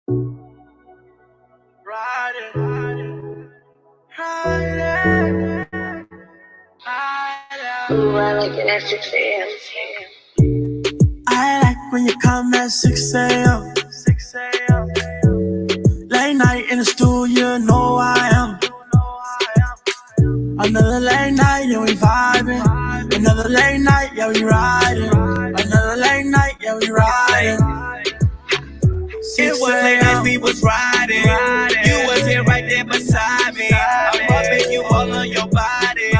Ooh, I like it at 6 a.m. I like when you come at 6 a.m. Late night in the studio, know I am. Another late night, yeah, we vibing. Another late night, yeah, we riding. Another late night, yeah, we riding. It was late as we was riding. You was here right there beside me. I'm rubbing you all on your body.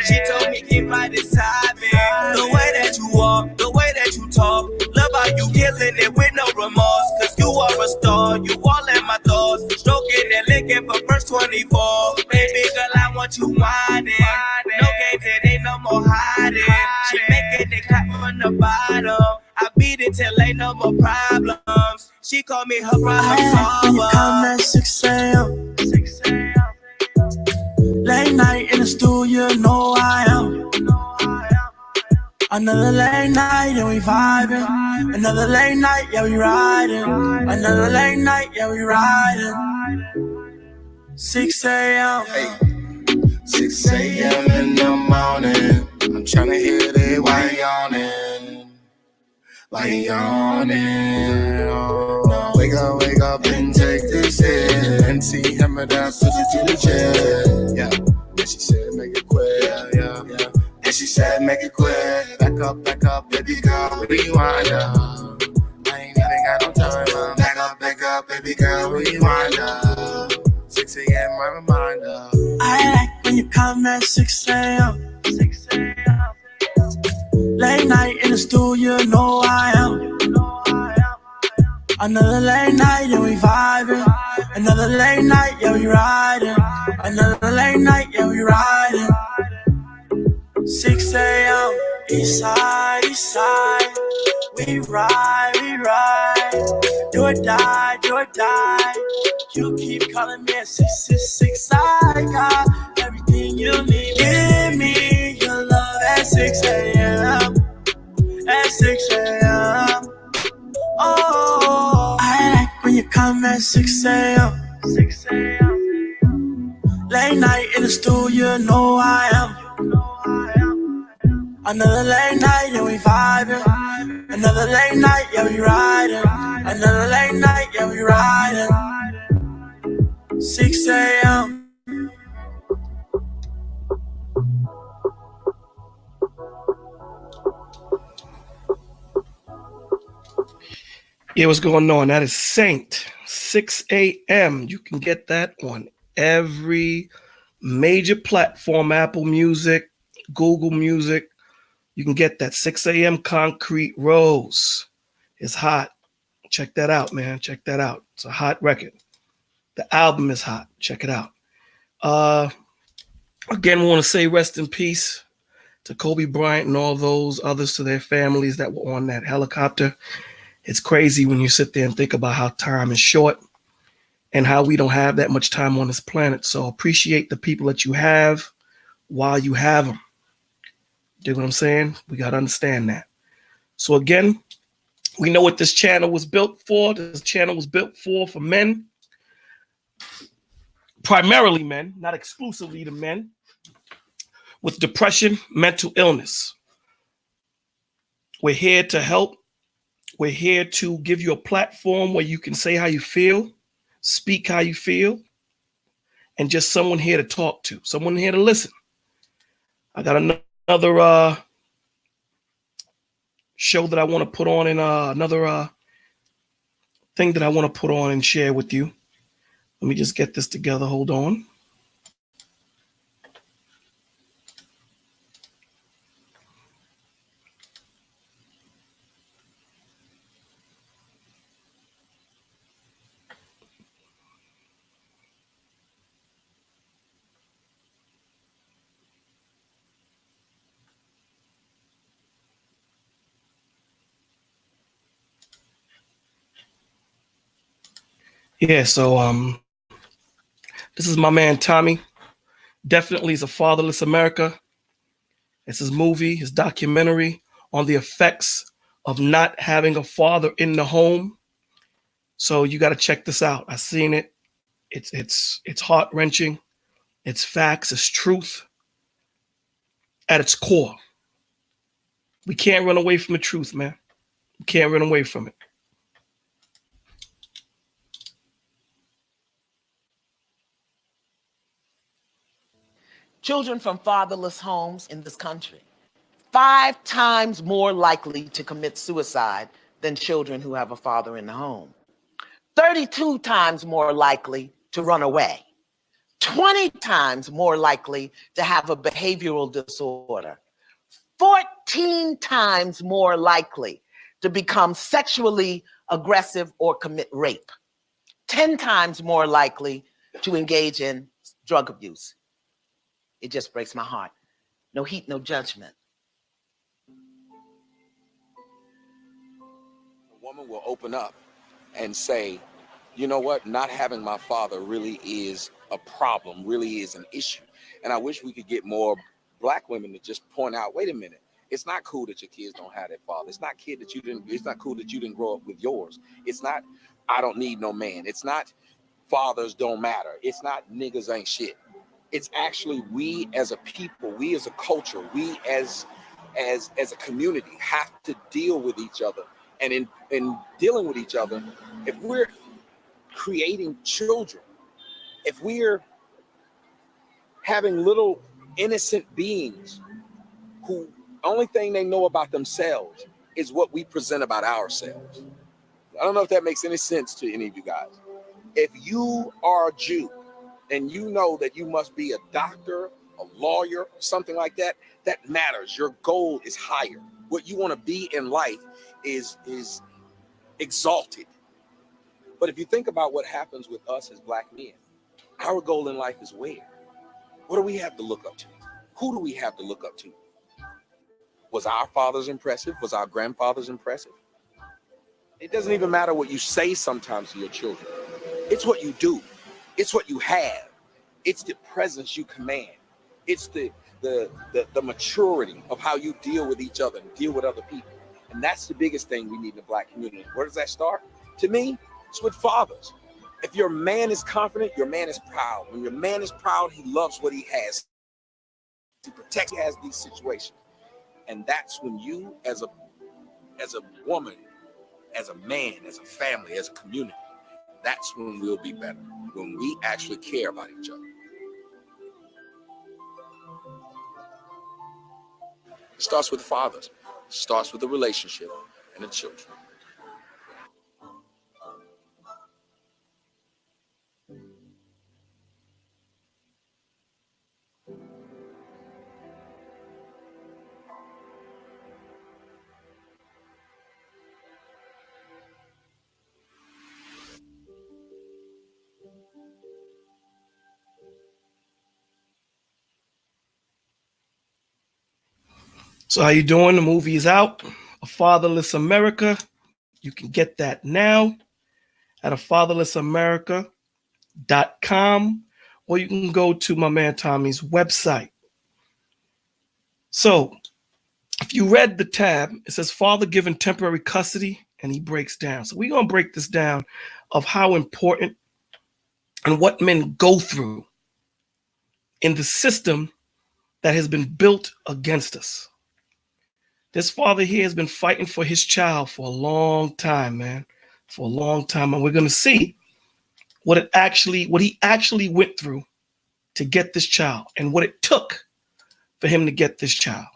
She told me get right inside me. The way that you walk, the way that you talk, love how you killing it with no remorse. Cause you are a star, you all in my thoughts. Stroking and licking for first 24. Baby girl, I want you whining. No games, it ain't no more hiding. She making it clap from the bottom. I beat it till ain't no more problems. She called me her problem solver. When you come at 6 a.m. Late night in the studio, know I am. Another late night, yeah, we vibing. Another late night, yeah, we riding. Another late night, yeah, we riding. 6 a.m. Hey. 6 a.m. in the morning. I'm tryna hit it while yawning. Like yawning. No. Wake up and take this in. And see him and down, switch it to the chair. Yeah. And she said, make it quick. Yeah. And she said, make it quick. Back up, baby girl, rewind up. I ain't even got no time. Back up, baby girl, rewind up. 6 a.m. my reminder. I like when you come at 6 a.m. Late night in the studio, know I am. Another late night, yeah, we vibing. Another late night, yeah, we riding. Another late night, yeah, we riding. 6 a.m. East side, we ride. Do or die. You keep calling me at 666. I got everything you need. Give me your love at 6 a.m. At 6 a.m. Oh, I like when you come at 6 a.m. Late night in the studio, know I am. Another late night, yeah, we vibing. Another late night, yeah, we riding. Another late night, yeah, we riding. 6 a.m. Yeah, what's going on? That is Saint, 6 a.m. You can get that on every major platform, Apple Music, Google Music. You can get that 6 a.m. Concrete Rose. It's hot. Check that out, man. Check that out. It's a hot record. The album is hot. Check it out. Again, we want to say rest in peace to Kobe Bryant and all those others, to their families that were on that helicopter. It's crazy when you sit there and think about how time is short and how we don't have that much time on this planet. So appreciate the people that you have while you have them. You know what I'm saying? We got to understand that. So again, we know what this channel was built for. This channel was built for men. Primarily men, not exclusively to men, with depression, mental illness. We're here to help. We're here to give you a platform where you can say how you feel, speak how you feel, and just someone here to talk to, someone here to listen. I got another show that I want to put on, and another thing that I want to put on and share with you. Let me just get this together. Hold on. Yeah, so this is my man Tommy. Definitely is a Fatherless America. It's his movie, his documentary on the effects of not having a father in the home. So you got to check this out. I seen it. It's heart wrenching. It's facts. It's truth at its core. We can't run away from the truth, man. We can't run away from it. Children from fatherless homes in this country, 5 times more likely to commit suicide than children who have a father in the home. 32 times more likely to run away. 20 times more likely to have a behavioral disorder. 14 times more likely to become sexually aggressive or commit rape. 10 times more likely to engage in drug abuse. It just breaks my heart. No heat, no judgment. A woman will open up and say, you know what, not having my father really is a problem, really is an issue. And I wish we could get more Black women to just point out, wait a minute, it's not cool that your kids don't have that father. It's not cool that you didn't grow up with yours. It's not, I don't need no man. It's not fathers don't matter. It's not niggas ain't shit. It's actually we as a people, we as a culture, we as a community have to deal with each other. And in dealing with each other, if we're creating children, if we're having little innocent beings who only thing they know about themselves is what we present about ourselves. I don't know if that makes any sense to any of you guys. If you are a Jew and you know that you must be a doctor, a lawyer, something like that, that matters. Your goal is higher. What you want to be in life is exalted. But if you think about what happens with us as Black men, our goal in life is where? What do we have to look up to? Who do we have to look up to? Was our fathers impressive? Was our grandfathers impressive? It doesn't even matter what you say sometimes to your children. It's what you do. It's what you have. It's the presence you command. It's the maturity of how you deal with each other and deal with other people. And that's the biggest thing we need in the Black community. Where does that start? To me, it's with fathers. If your man is confident, your man is proud. When your man is proud, he loves what he has. He protects, he has these situations. And that's when you, as a woman, as a man, as a family, as a community, that's when we'll be better. When we actually care about each other. It starts with the fathers. It starts with the relationship and the children. So how you doing? The movie is out. A Fatherless America. You can get that now at afatherlessamerica.com, or you can go to my man Tommy's website. So if you read the tab, it says father given temporary custody, and he breaks down. So we're going to break this down of how important and what men go through in the system that has been built against us. This father here has been fighting for his child for a long time, man, for a long time. And we're going to see what he actually went through to get this child and what it took for him to get this child.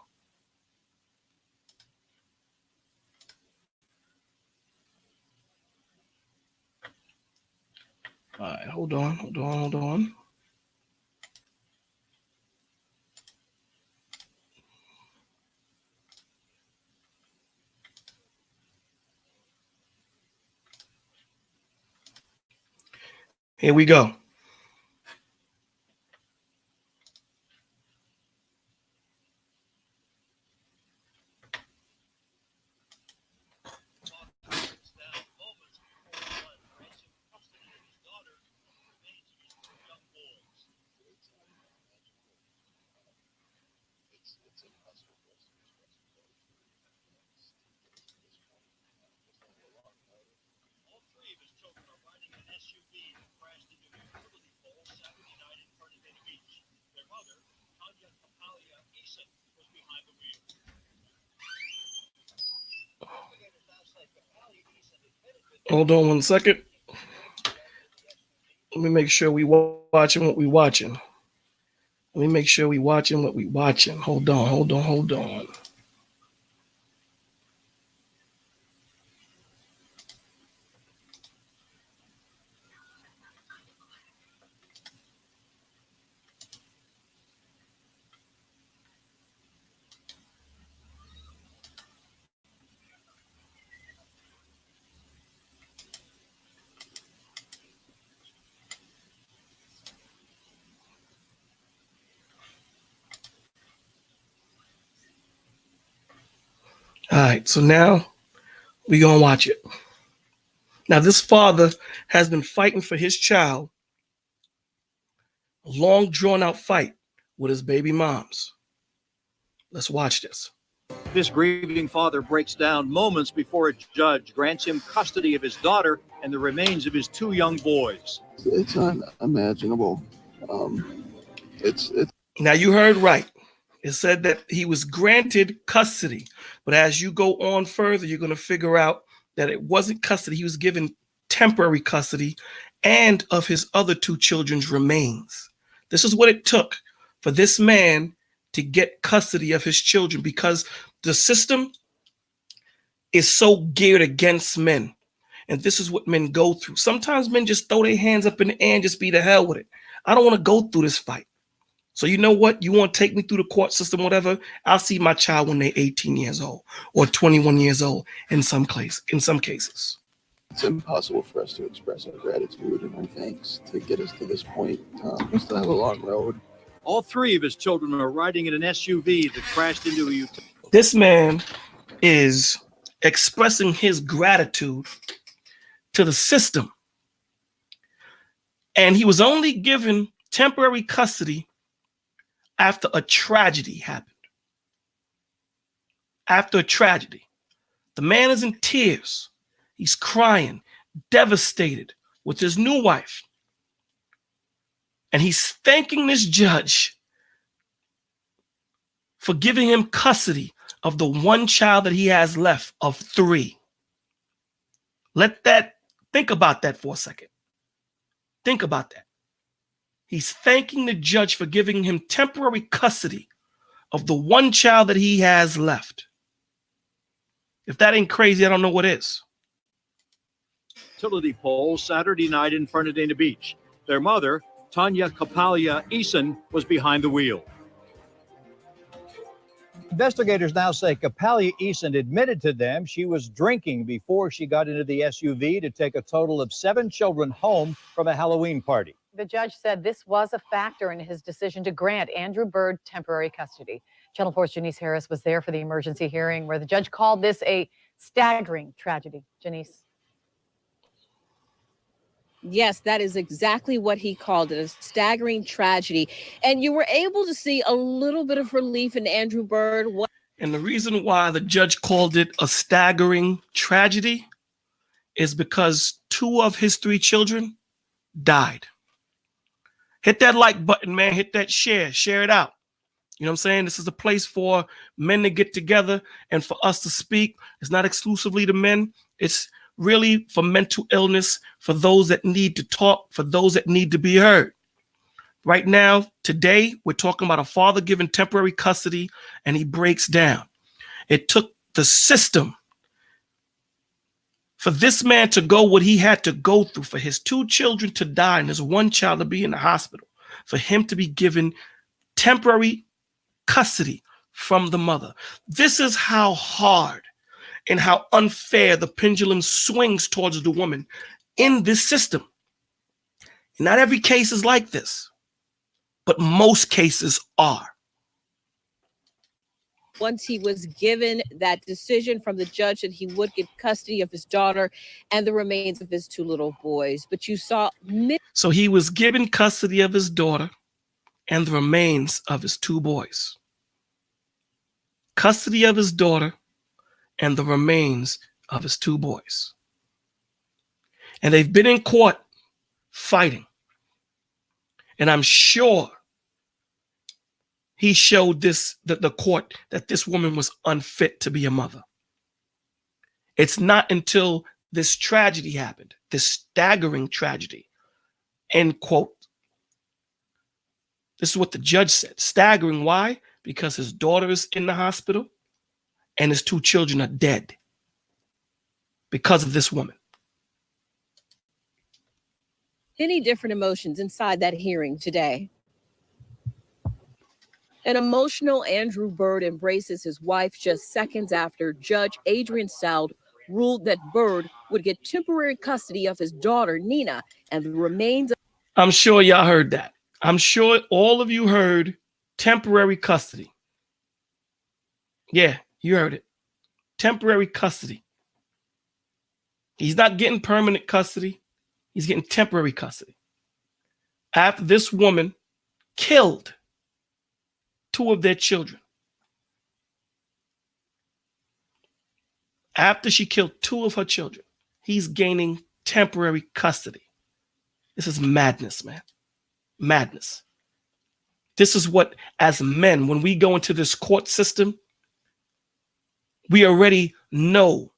All right, hold on. Here we go. Hold on 1 second. Let me make sure we watching what we watching. Let me make sure we watching what we watching. Hold on. All right, so now we're going to watch it. Now, this father has been fighting for his child, a long, drawn-out fight with his baby moms. Let's watch this. This grieving father breaks down moments before a judge grants him custody of his daughter and the remains of his 2 young boys. It's unimaginable. It's Now, you heard right. It said that he was granted custody, but as you go on further, you're going to figure out that it wasn't custody. He was given temporary custody and of his other 2 children's remains. This is what it took for this man to get custody of his children, because the system is so geared against men. And this is what men go through. Sometimes men just throw their hands up in the air and just be the hell with it. I don't want to go through this fight. So you know what? You want to take me through the court system, whatever? I'll see my child when they're 18 years old or 21 years old in some cases. It's impossible for us to express our gratitude and our thanks to get us to this point. We still have a long road. All 3 of his children are riding in an SUV that crashed into a utility. This man is expressing his gratitude to the system. And he was only given temporary custody after a tragedy happened. After a tragedy. The man is in tears. He's crying, devastated with his new wife. And he's thanking this judge for giving him custody of the 1 child that he has left of 3. Think about that for a second. Think about that. He's thanking the judge for giving him temporary custody of the 1 child that he has left. If that ain't crazy, I don't know what is. Utility pole Saturday night in Fernandina Beach. Their mother, Tanya Kapalia Eason, was behind the wheel. Investigators now say Kapalia Eason admitted to them she was drinking before she got into the SUV to take a total of 7 children home from a Halloween party. The judge said this was a factor in his decision to grant Andrew Byrd temporary custody. Channel 4's Janice Harris was there for the emergency hearing where the judge called this a staggering tragedy. Janice. Yes, that is exactly what he called it, a staggering tragedy. And you were able to see a little bit of relief in Andrew Byrd. And the reason why the judge called it a staggering tragedy is because 2 of his 3 children died. Hit that like button, man. Hit that share it out. You know what I'm saying? This is a place for men to get together and for us to speak. It's not exclusively to men. It's really for mental illness, for those that need to talk, for those that need to be heard. Right now, today, we're talking about a father given temporary custody, and he breaks down. It took the system for this man to go what he had to go through, for his 2 children to die and his 1 child to be in the hospital, for him to be given temporary custody from the mother. This is how hard and how unfair the pendulum swings towards the woman in this system. Not every case is like this, but most cases are. Once he was given that decision from the judge that he would get custody of his daughter and the remains of his 2 little boys. But you saw... So he was given custody of his daughter and the remains of his 2 boys. Custody of his daughter and the remains of his 2 boys. And they've been in court fighting. And I'm sure he showed the court that this woman was unfit to be a mother. It's not until this tragedy happened, this staggering tragedy. End quote. This is what the judge said. Staggering. Why? Because his daughter is in the hospital and his 2 children are dead because of this woman. Many different emotions inside that hearing today. An emotional Andrew Byrd embraces his wife just seconds after Judge Adrian Soud ruled that Byrd would get temporary custody of his daughter, Nina, and the remains of... I'm sure y'all heard that. I'm sure all of you heard temporary custody. Yeah, you heard it. Temporary custody. He's not getting permanent custody. He's getting temporary custody. After this woman killed 2 of their children. After she killed 2 of her children, he's gaining temporary custody. This is madness, man. Madness. This is what, as men, when we go into this court system, we already know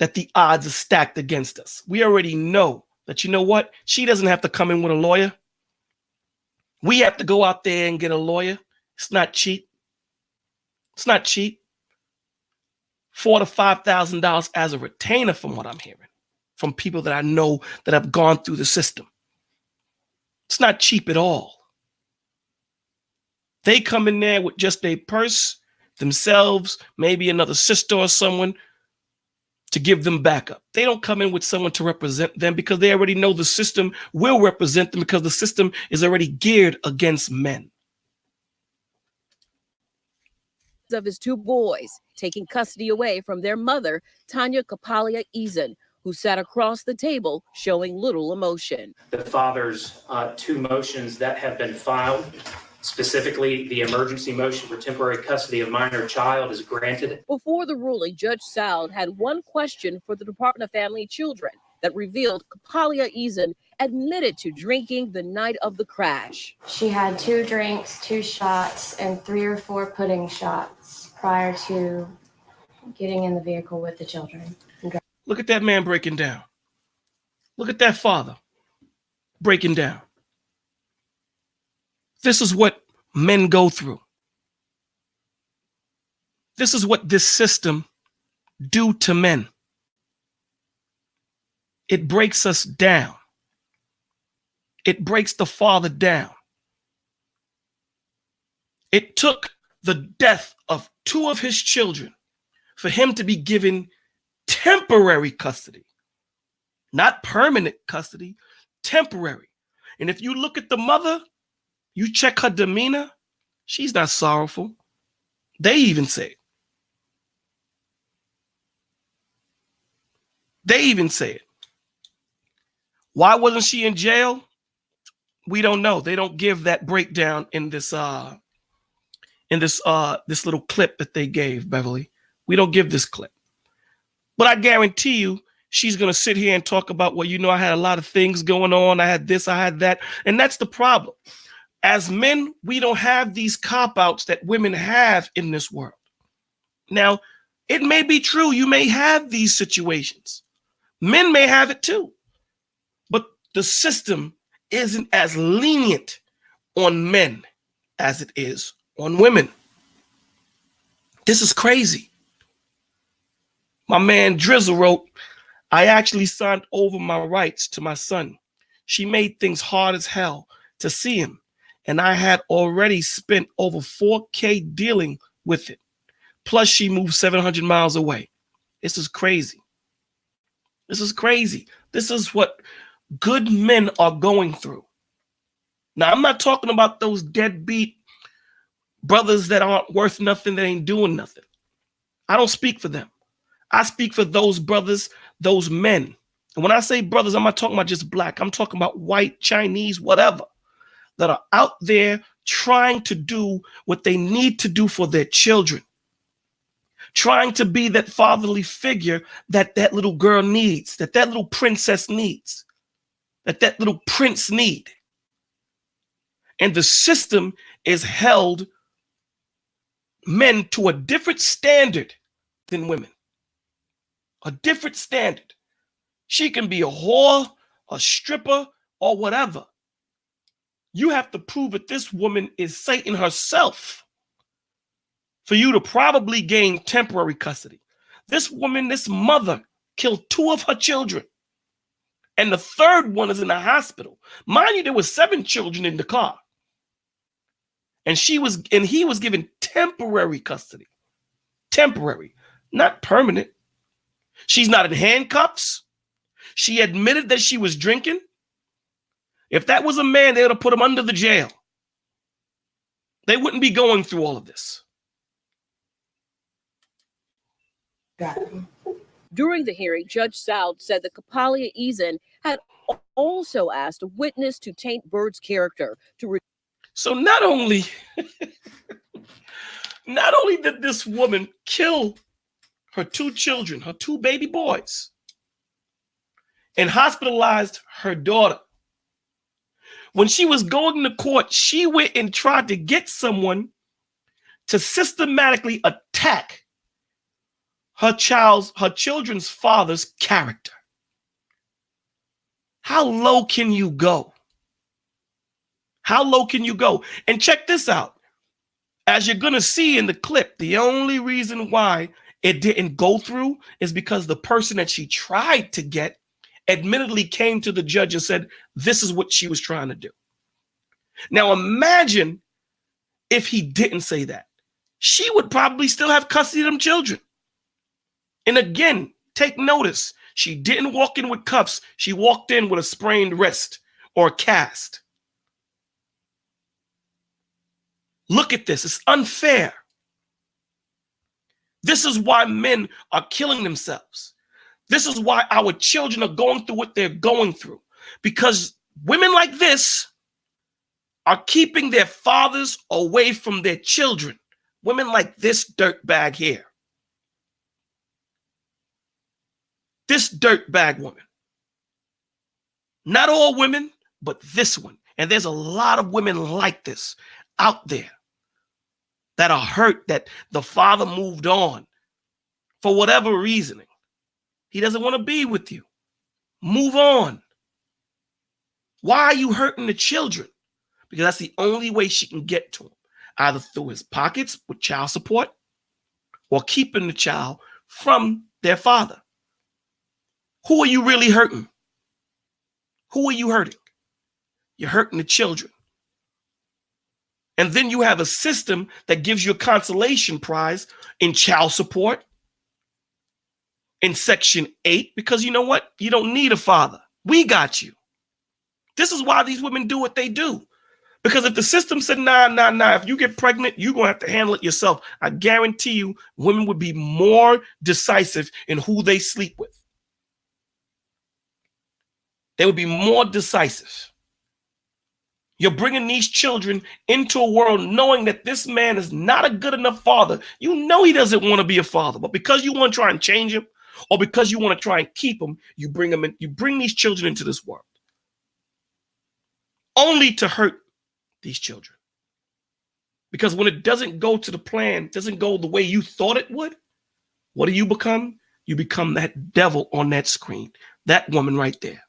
that the odds are stacked against us. We already know that, you know what? She doesn't have to come in with a lawyer. We have to go out there and get a lawyer. It's not cheap. It's not cheap. $4,000 to $5,000 as a retainer, from what I'm hearing, from people that I know that have gone through the system. It's not cheap at all. They come in there with just a purse, themselves, maybe another sister or someone to give them backup. They don't come in with someone to represent them because they already know the system will represent them because the system is already geared against men. of his 2 boys, taking custody away from their mother, Tanya Kapalia Eason, who sat across the table showing little emotion. The father's 2 motions that have been filed, specifically the emergency motion for temporary custody of minor child, is granted. Before the ruling, Judge Soud had one question for the Department of Family and Children that revealed Kapalia Eason admitted to drinking the night of the crash. She had 2 drinks, 2 shots, and 3 or 4 pudding shots prior to getting in the vehicle with the children. Look at that man breaking down. Look at that father breaking down. This is what men go through. This is what this system do to men. It breaks us down. It breaks the father down. It took the death of 2 of his children for him to be given temporary custody, not permanent custody, temporary. And if you look at the mother, you check her demeanor, she's not sorrowful. They even say it. They even say it. Why wasn't she in jail? We don't know. They don't give that breakdown in this this little clip that they gave, Beverly. We don't give this clip. But I guarantee you, she's going to sit here and talk about, well, you know, I had a lot of things going on. I had this, I had that. And that's the problem. As men, we don't have these cop-outs that women have in this world. Now, it may be true. You may have these situations. Men may have it too. But the system isn't as lenient on men as it is on women. This is crazy. My man Drizzle wrote, I actually signed over my rights to my son. She made things hard as hell to see him. And I had already spent over $4,000 dealing with it. Plus she moved 700 miles away. This is crazy. This is crazy. This is what good men are going through. Now, I'm not talking about those deadbeat brothers that aren't worth nothing, that ain't doing nothing. I don't speak for them. I speak for those brothers, those men. And when I say brothers, I'm not talking about just black. I'm talking about white, Chinese, whatever, that are out there trying to do what they need to do for their children, trying to be that fatherly figure that that little girl needs, that that little princess needs, that that little prince need. And the system is held men to a different standard than women. A different standard. She can be a whore, a stripper, or whatever. You have to prove that this woman is Satan herself for you to probably gain temporary custody. This woman, this mother, killed 2 of her children. And the third one is in the hospital. Mind you, there were 7 children in the car. And he was given temporary custody. Temporary, not permanent. She's not in handcuffs. She admitted that she was drinking. If that was a man, they would have put him under the jail. They wouldn't be going through all of this. During the hearing, Judge Soud said that Kapalia Eason had also asked a witness to taint Bird's character. So not only did this woman kill her 2 children, her 2 baby boys, and hospitalized her daughter, when she was going to court, she went and tried to get someone to systematically attack her children's father's character. How low can you go? How low can you go? And check this out. As you're going to see in the clip, the only reason why it didn't go through is because the person that she tried to get admittedly came to the judge and said, this is what she was trying to do. Now imagine if he didn't say that. She would probably still have custody of them children. And again, take notice, she didn't walk in with cuffs. She walked in with a sprained wrist or a cast. Look at this. It's unfair. This is why men are killing themselves. This is why our children are going through what they're going through. Because women like this are keeping their fathers away from their children. Women like this dirtbag here. This dirtbag woman. Not all women, but this one. And there's a lot of women like this out there that are hurt that the father moved on for whatever reasoning. He doesn't want to be with you. Move on. Why are you hurting the children? Because that's the only way she can get to him, either through his pockets with child support or keeping the child from their father. Who are you really hurting? Who are you hurting? You're hurting the children. And then you have a system that gives you a consolation prize in child support, in Section 8, because you know what? You don't need a father. We got you. This is why these women do what they do. Because if the system said, nah, if you get pregnant, you're going to have to handle it yourself, I guarantee you women would be more decisive in who they sleep with. They would be more decisive. You're bringing these children into a world knowing that this man is not a good enough father. You know he doesn't want to be a father, but because you want to try and change him, or because you want to try and keep him, you bring him in, you bring these children into this world. Only to hurt these children. Because when it doesn't go to the plan, doesn't go the way you thought it would, what do you become? You become that devil on that screen. That woman right there.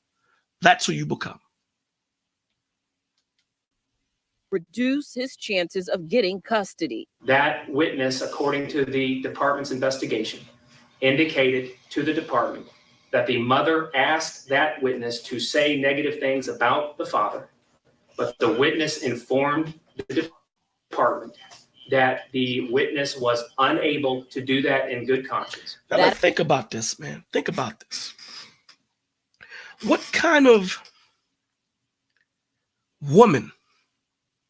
That's who you become. Reduce his chances of getting custody. That witness, according to the department's investigation, indicated to the department that the mother asked that witness to say negative things about the father, but the witness informed the department that the witness was unable to do that in good conscience. Now, think about this, man. Think about this. What kind of woman,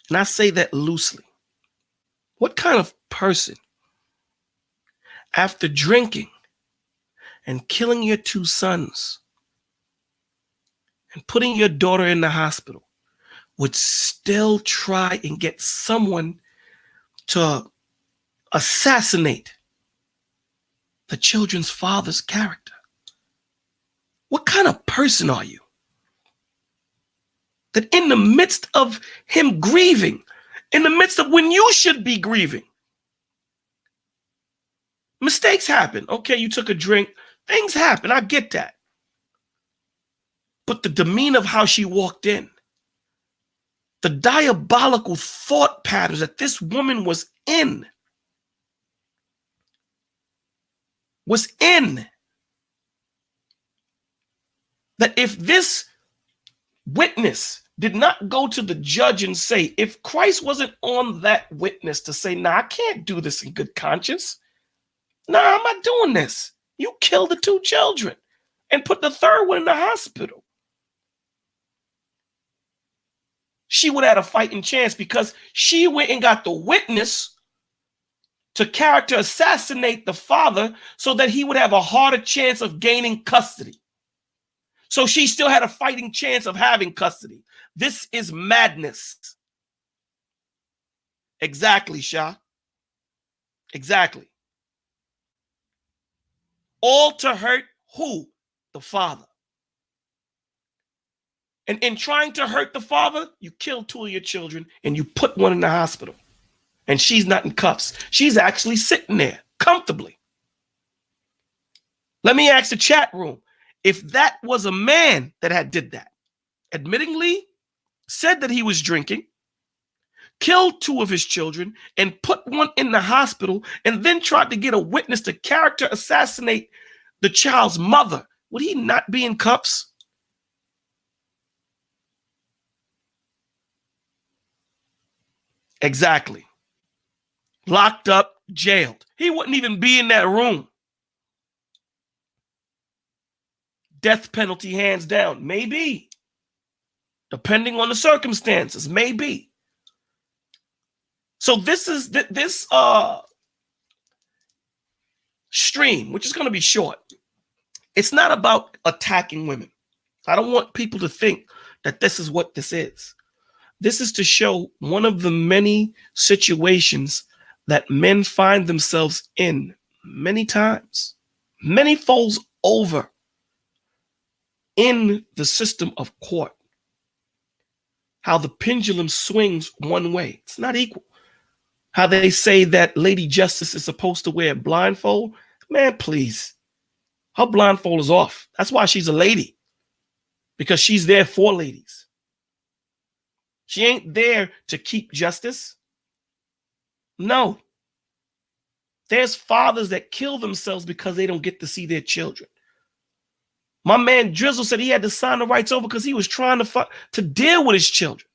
and I say that loosely, what kind of person, after drinking and killing your 2 sons and putting your daughter in the hospital, would still try and get someone to assassinate the children's father's character? What kind of person are you? That in the midst of him grieving, in the midst of when you should be grieving, mistakes happen. Okay, you took a drink. Things happen. I get that. but the demeanor of how she walked in, the diabolical thought patterns that this woman was in, that if this witness did not go to the judge and say, if Christ wasn't on that witness to say, nah, I can't do this in good conscience. Nah, I'm not doing this. You killed the 2 children and put the 3rd one in the hospital. She would have had a fighting chance because she went and got the witness to character assassinate the father so that he would have a harder chance of gaining custody. So she still had a fighting chance of having custody. This is madness. Exactly, Shah. Exactly. All to hurt who? The father. And in trying to hurt the father, you killed 2 of your children and you put one in the hospital. And she's not in cuffs. She's actually sitting there comfortably. Let me ask the chat room. If that was a man that had did that, admittingly said that he was drinking, killed 2 of his children, and put one in the hospital, and then tried to get a witness to character assassinate the child's mother, would he not be in cuffs? Exactly. Locked up, jailed. He wouldn't even be in that room. Death penalty, hands down. Maybe. Depending on the circumstances. Maybe. So this is this stream, which is going to be short. It's not about attacking women. I don't want people to think that this is what this is. This is to show one of the many situations that men find themselves in many times, many folds over in the system of court. How the pendulum swings one way. It's not equal. How they say that Lady Justice is supposed to wear a blindfold. Man, please. Her blindfold is off. That's why she's a lady. Because she's there for ladies. She ain't there to keep justice. No. There's fathers that kill themselves because they don't get to see their children. My man Drizzle said he had to sign the rights over because he was trying to deal with his children.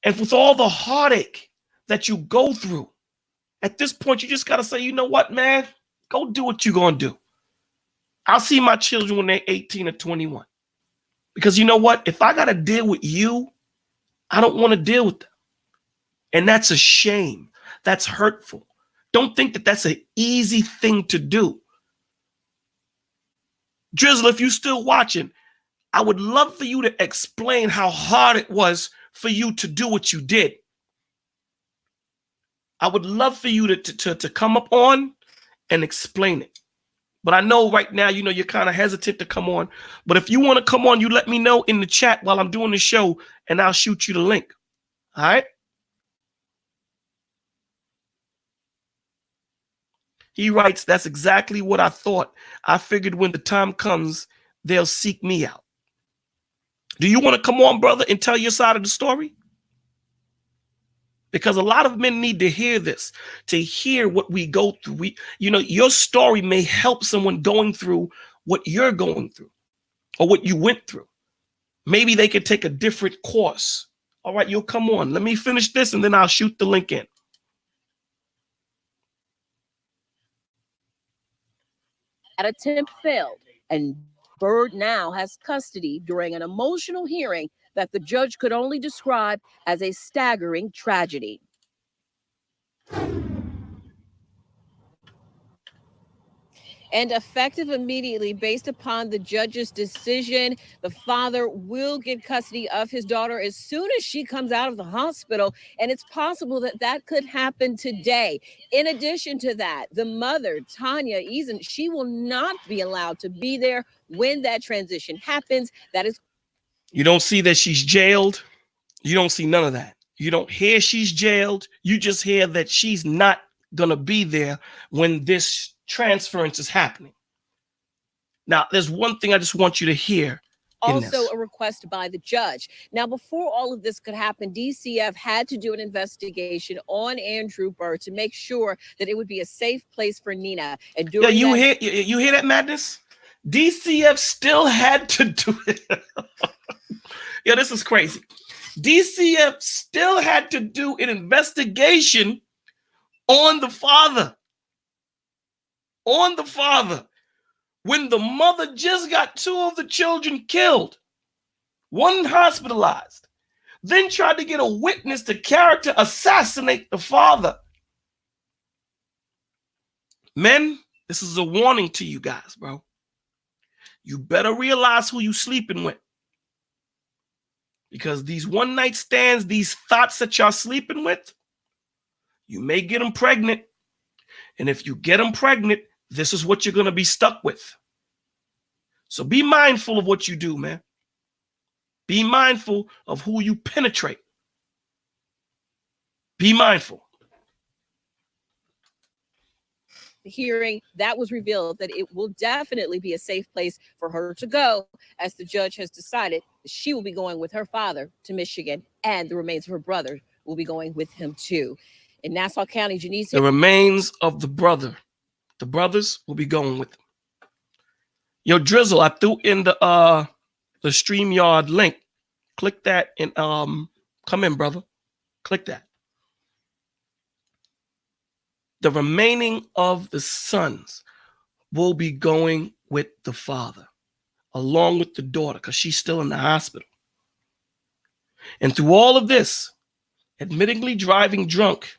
And with all the heartache that you go through, at this point, you just got to say, you know what, man? Go do what you're going to do. I'll see my children when they're 18 or 21. Because you know what? If I got to deal with you, I don't want to deal with them. And that's a shame. That's hurtful. Don't think that that's an easy thing to do. Drizzle, if you're still watching, I would love for you to explain how hard it was for you to do what you did. I would love for you to come up on and explain it. But I know right now, you know, you're kind of hesitant to come on. But if you want to come on, you let me know in the chat while I'm doing the show, and I'll shoot you the link. All right? He writes, that's exactly what I thought. I figured when the time comes, they'll seek me out. Do you want to come on, brother, and tell your side of the story? Because a lot of men need to hear this, to hear what we go through. Your story may help someone going through what you're going through or what you went through. Maybe they could take a different course. All right, you'll come on. Let me finish this and then I'll shoot the link in. That attempt failed, and Byrd now has custody during an emotional hearing that the judge could only describe as a staggering tragedy. And effective immediately, based upon the judge's decision, the father will get custody of his daughter as soon as she comes out of the hospital. And it's possible that that could happen today. In addition to that, the mother, Tanya Eason, she will not be allowed to be there when that transition happens. That is. You don't see that she's jailed. You don't see none of that. You don't hear she's jailed. You just hear that she's not going to be there when this transference is happening. Now, there's one thing I just want you to hear. Also a request by the judge. Now, before all of this could happen, DCF had to do an investigation on Andrew Byrd to make sure that it would be a safe place for Nina. And during you hear that madness? DCF still had to do it. Yeah, this is crazy. DCF still had to do an investigation on the father. On the father. When the mother just got 2 of the children killed, 1 hospitalized, then tried to get a witness to character assassinate the father. Men, this is a warning to you guys, bro. You better realize who you sleeping with. Because these one-night stands, these thoughts that y'all sleeping with, you may get them pregnant. And if you get them pregnant, this is what you're going to be stuck with. So be mindful of what you do, man. Be mindful of who you penetrate. Be mindful. the hearing, that was revealed that it will definitely be a safe place for her to go, as the judge has decided that she will be going with her father to Michigan, and the remains of her brother will be going with him too. In Nassau County, Janice, the remains of the brothers will be going with them. Yo, Drizzle, I threw in the StreamYard link. Click that and come in, brother. Click that. The remaining of the sons will be going with the father, along with the daughter, because she's still in the hospital. And through all of this, admittingly driving drunk,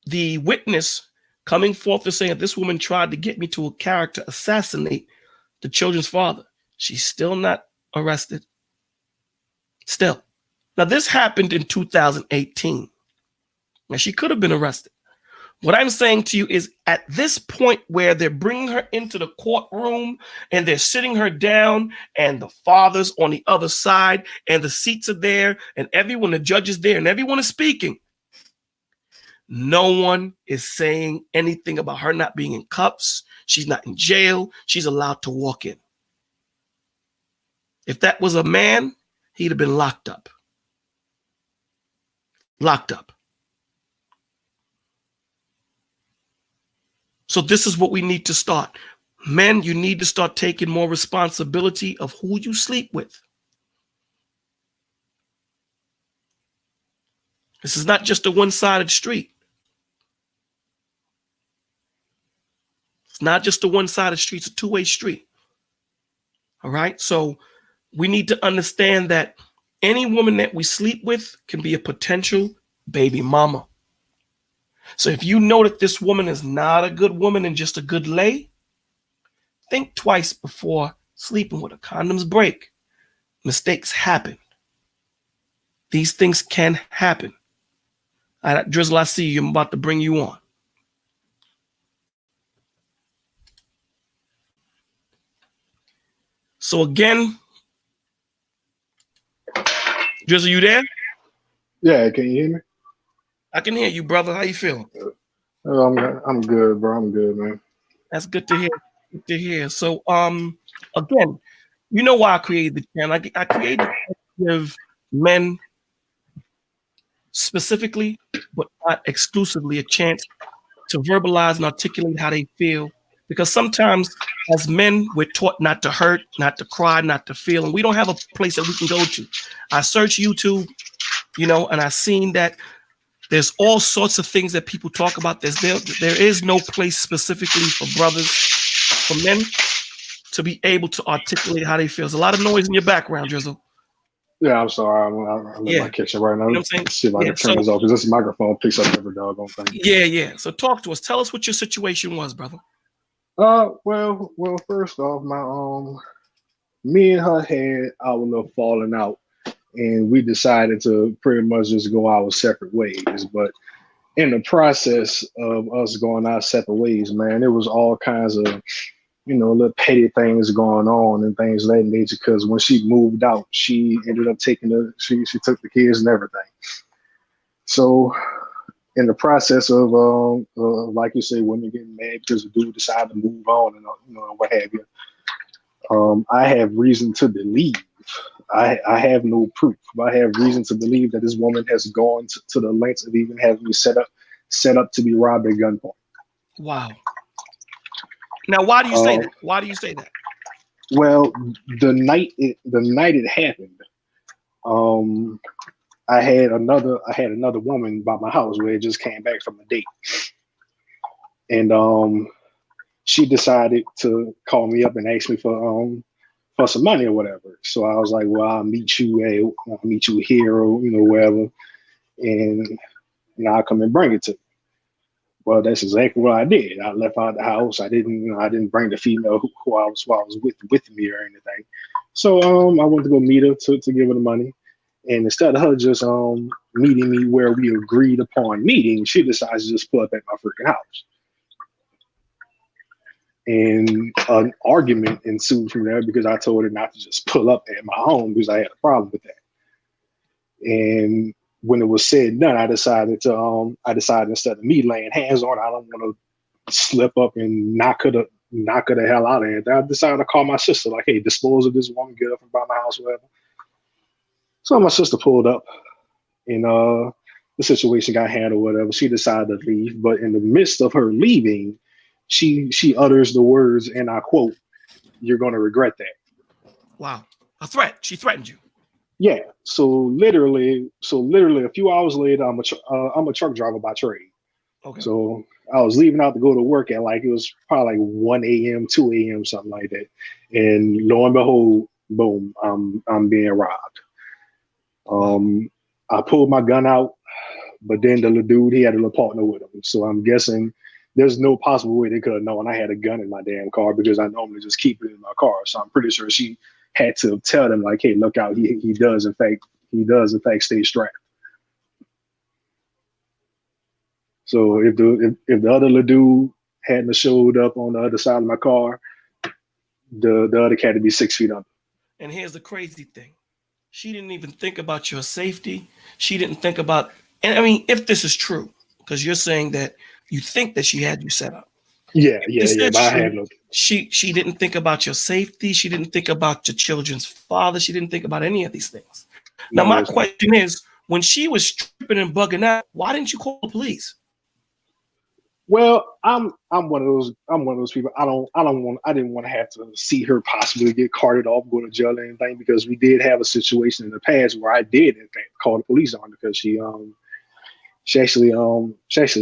the witness coming forth to saying this woman tried to get me to a character assassinate the children's father. She's still not arrested. Still. Now, this happened in 2018. Now, she could have been arrested. What I'm saying to you is at this point where they're bringing her into the courtroom and they're sitting her down and the father's on the other side and the seats are there and everyone, the judge is there and everyone is speaking. No one is saying anything about her not being in cuffs. She's not in jail. She's allowed to walk in. If that was a man, he'd have been locked up. Locked up. So this is what we need to start. Men, you need to start taking more responsibility of who you sleep with. This is not just a one-sided street. It's not just a one-sided street. It's a two-way street. All right? So we need to understand that any woman that we sleep with can be a potential baby mama. So if you know that this woman is not a good woman and just a good lay, think twice before sleeping with her. Condoms break. Mistakes happen. These things can happen. All right, Drizzle, I see you. I'm about to bring you on. So again, Drizzle, you there? Yeah, can you hear me? I can hear you, brother. How you feeling? I'm good, bro. I'm good, man. That's good to hear. Good to hear. So, again, you know why I created the channel. I created it to give men specifically, but not exclusively, a chance to verbalize and articulate how they feel. Because sometimes as men, we're taught not to hurt, not to cry, not to feel, and we don't have a place that we can go to. I searched YouTube, and I seen that there's all sorts of things that people talk about. There is no place specifically for brothers, for men, to be able to articulate how they feel. There's a lot of noise in your background, Drizzle. Yeah, I'm sorry. I'm in my kitchen right now. You know what I'm saying? See if I can turn this off, because this microphone picks up every doggone thing. Yeah. So talk to us. Tell us what your situation was, brother. Well, first off, me and her had our little falling out, and we decided to pretty much just go our separate ways. But in the process of us going our separate ways, man, it was all kinds of, little petty things going on and things of that nature. Because when she moved out, she ended up she took the kids and everything. So in the process of like you say, women getting mad because the dude decided to move on and what have you. I have reason to believe. I have no proof, but I have reason to believe that this woman has gone to the lengths of even having me set up to be robbed at gunpoint. Wow. Now, why do you say that? Why do you say that? Well, the night it happened, I had another woman by my house where it just came back from a date, and she decided to call me up and ask me for some money or whatever. So I was like, well, I'll meet you here or wherever, and I'll come and bring it to you. Well, that's exactly what I did. I left out the house. I didn't bring the female who I was with me or anything. So I went to go meet her to give her the money. And instead of her just meeting me where we agreed upon meeting, she decides to just pull up at my freaking house. And an argument ensued from there because I told her not to just pull up at my home because I had a problem with that. And when it was said and done, I decided instead of me laying hands on her, I don't want to slip up and knock her the hell out of it. I decided to call my sister, like, hey, dispose of this woman, get up and by my house, whatever. So my sister pulled up, and the situation got handled, whatever. She decided to leave, but in the midst of her leaving, she utters the words, and I quote, "You're going to regret that." Wow, a threat. She threatened you. Yeah. So literally, a few hours later, I'm a truck driver by trade. Okay. So I was leaving out to go to work at it was probably like 1 a.m., 2 a.m., something like that. And lo and behold, boom, I'm being robbed. I pulled my gun out, but then the little dude, he had a little partner with him. So I'm guessing there's no possible way they could have known I had a gun in my damn car because I normally just keep it in my car. So I'm pretty sure she had to tell them, like, hey, look out, he does in fact stay strapped. So if the other little dude hadn't showed up on the other side of my car, the other cat would be 6 feet under. And here's the crazy thing. She didn't even think about your safety. She didn't think about, and I mean, if this is true, because you're saying that you think that she had you set up. Yeah. But I had no. She didn't think about your safety. She didn't think about your children's father. She didn't think about any of these things. Now, my question is, when she was stripping and bugging out, why didn't you call the police? Well, I'm one of those people. I didn't want to have to see her possibly get carted off, go to jail or anything, because we did have a situation in the past where I did in fact call the police on her because she actually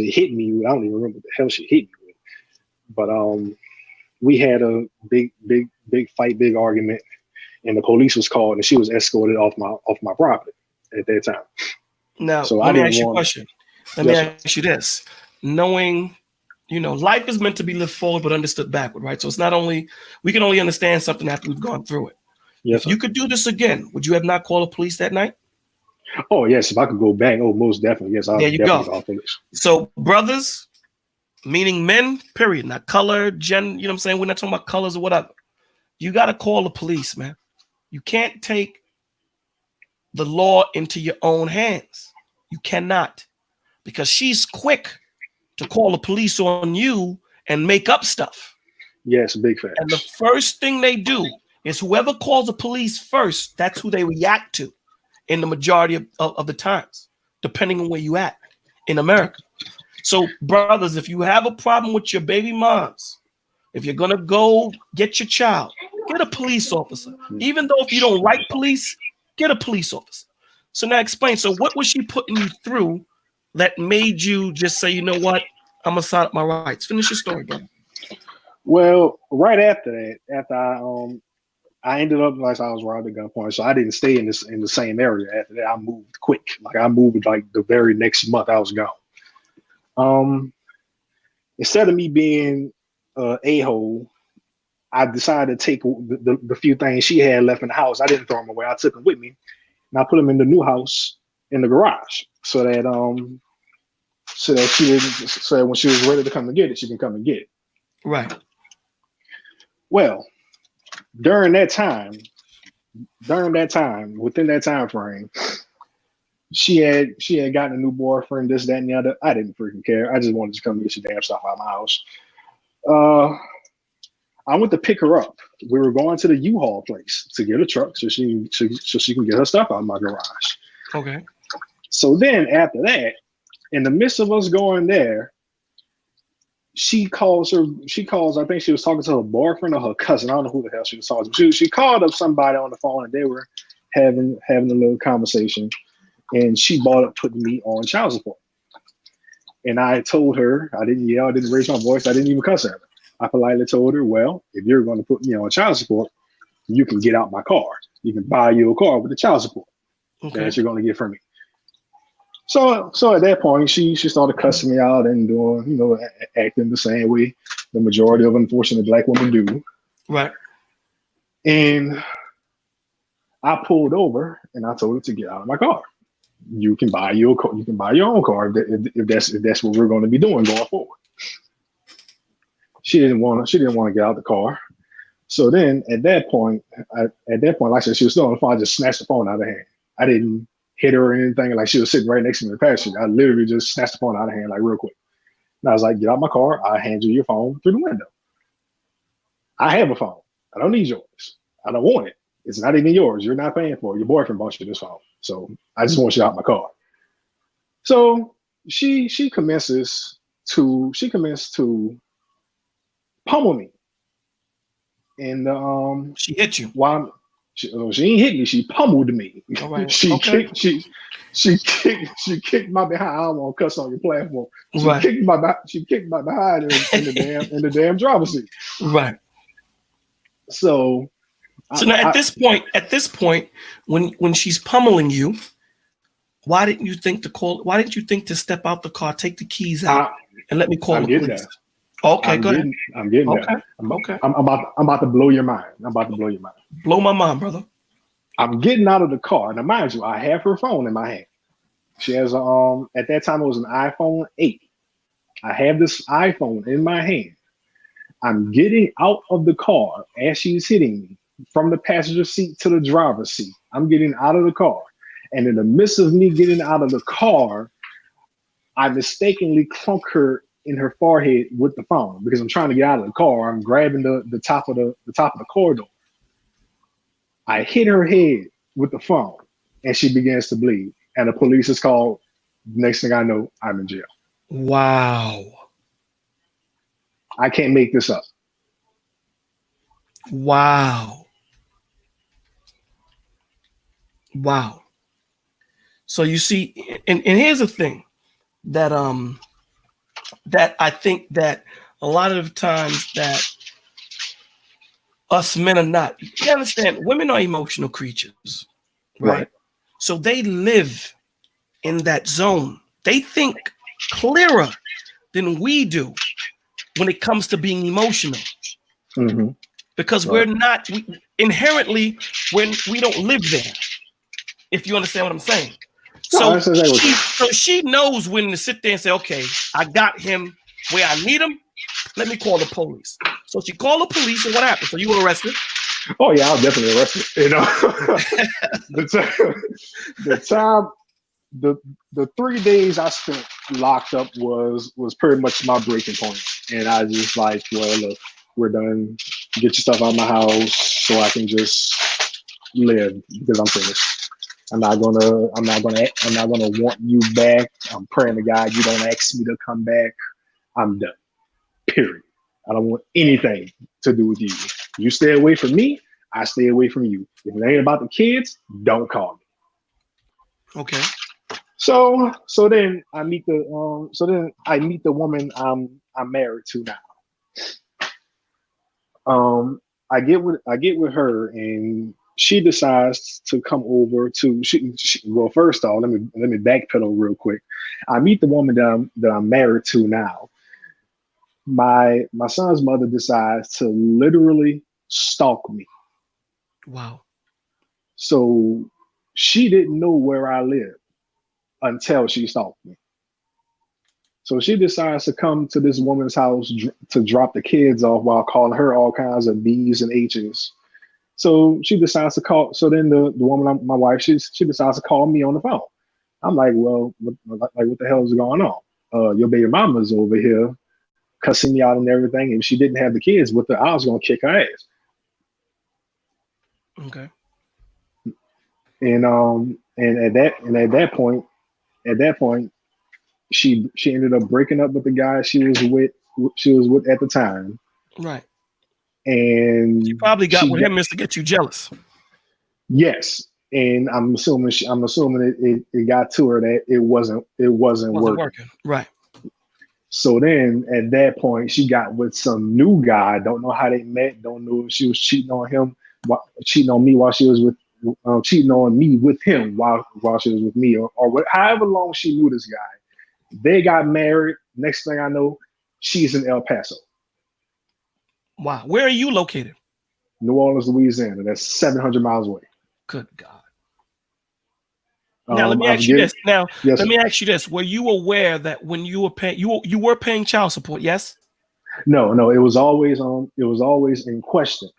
hit me. I don't even remember what the hell she hit me with. But we had a big fight, big argument, and the police was called and she was escorted off my property at that time. Now, so let me ask you a question. Let me ask you this. Knowing, life is meant to be lived forward but understood backward, right? So it's not only, we can only understand something after we've gone through it. Yes, if you could do this again, would you have not called the police that night? Oh, yes. If I could go back, most definitely. Yes, I would definitely call police. So brothers, meaning men, period, not color, gender, you know what I'm saying? We're not talking about colors or whatever. You got to call the police, man. You can't take the law into your own hands. You cannot, because she's quick to call the police on you and make up stuff. Yes, big fact. And the first thing they do is whoever calls the police first, that's who they react to in the majority of the times, depending on where you at in America. So brothers, if you have a problem with your baby moms, if you're going to go get your child, get a police officer. Even though if you don't like police, get a police officer. So now explain. So what was she putting you through that made you just say, you know what, I'm gonna sign up my rights? Finish your story, brother. Well, right after that, after I ended up, like, I was robbed at gunpoint, so I didn't stay in the same area. After that, I moved quick. Like, I moved like the very next month I was gone. Instead of me being a-hole, I decided to take the few things she had left in the house. I didn't throw them away. I took them with me, and I put them in the new house in the garage, so that when she was ready to come and get it, she can come and get it. Right. Well, within that time frame, she had gotten a new boyfriend, this, that, and the other. I didn't freaking care. I just wanted to come get your damn stuff out of my house. I went to pick her up. We were going to the U-Haul place to get a truck so she can get her stuff out of my garage. Okay. So then after that, in the midst of us going there, she calls, I think she was talking to her boyfriend or her cousin. I don't know who the hell she was talking to. She called up somebody on the phone and they were having a little conversation, and she brought up putting me on child support. And I told her, I didn't yell, I didn't raise my voice, I didn't even cuss at her. I politely told her, well, if you're going to put me on child support, you can get out my car. You can buy you a car with the child support that you're going to get from me. So at that point, she started cussing me out and doing, acting the same way the majority of unfortunate Black women do. Right. And I pulled over and I told her to get out of my car. You can buy your own car if that's what we're going to be doing going forward. She didn't want to get out of the car. So then at that point, like I said, she was still on the phone. I just snatched the phone out of her hand. I didn't hit her or anything. Like, she was sitting right next to me in the passenger. I literally just snatched the phone out of her hand, like, real quick. And I was like, get out my car. I'll hand you your phone through the window. I have a phone. I don't need yours. I don't want it. It's not even yours. You're not paying for it. Your boyfriend bought you this phone. So I just want you out my car. So she commences to pummel me. And she hit you. She ain't hit me. She pummeled me. All right. She kicked my behind. I don't want to cuss on your platform. She kicked my behind in the damn driver's seat. Right. So now at this point, when she's pummeling you, why didn't you think to step out the car, take the keys out, and let me call the police? Okay, go ahead. I'm getting there. I'm about to blow your mind. Blow my mind, brother. I'm getting out of the car. Now, mind you, I have her phone in my hand. She has at that time it was an iPhone 8. I have this iPhone in my hand. I'm getting out of the car as she's hitting me from the passenger seat to the driver's seat. I'm getting out of the car. And in the midst of me getting out of the car, I mistakenly clunk her in her forehead with the phone because I'm trying to get out of the car. I'm grabbing the top of the corridor. I hit her head with the phone and she begins to bleed. And the police is called. Next thing I know, I'm in jail. Wow. I can't make this up. Wow. So you see, and here's the thing that that I think that a lot of the times that us men are not. You understand, women are emotional creatures, right? So they live in that zone. They think clearer than we do when it comes to being emotional. Mm-hmm. Because we inherently we don't live there. If you understand what I'm saying. So she knows when to sit there and say, okay, I got him where I need him. Let me call the police. So she called the police, and what happened? So you were arrested? Oh yeah, I was definitely arrested. The 3 days I spent locked up was pretty much my breaking point. And I just like, well, look, we're done. Get your stuff out of my house so I can just live because I'm finished. I'm not gonna want you back. I'm praying to God you don't ask me to come back. I'm done. Period. I don't want anything to do with you. You stay away from me, I stay away from you. If it ain't about the kids, don't call me. Okay. So then I meet the woman I'm married to now. I get with her and she decides to come over to well, first off, let me backpedal real quick. I meet the woman that I'm married to now. My son's mother decides to literally stalk me. Wow. So she didn't know where I lived until she stalked me. So she decides to come to this woman's house to drop the kids off while calling her all kinds of B's and H's. So she decides to call. So then the woman, my wife, she decides to call me on the phone. I'm like, well, what the hell is going on? Your baby mama's over here cussing me out and everything. If she didn't have the kids with her, I was gonna kick her ass. Okay. And at that point, she ended up breaking up with the guy she was with at the time. Right. And she probably got with him just to get you jealous. Yes. And I'm assuming it got to her that it wasn't working. Right. So then at that point, she got with some new guy. Don't know how they met. Don't know if she was cheating on him, cheating on me while she was with, cheating on me with him while she was with me, or however long she knew this guy. They got married. Next thing I know, she's in El Paso. Wow. Where are you located? New Orleans, Louisiana. That's 700 miles away. Good God. Now let me ask you this. Were you aware that when you were paying you were paying child support? Yes. No. It was always in question.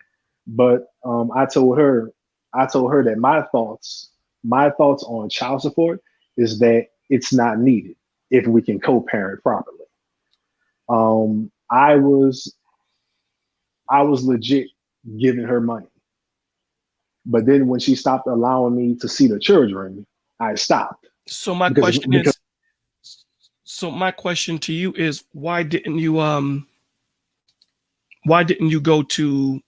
But I told her that my thoughts on child support is that it's not needed if we can co-parent properly. I was legit giving her money. But then when she stopped allowing me to see the children, I stopped. So my question to you is, why didn't you go to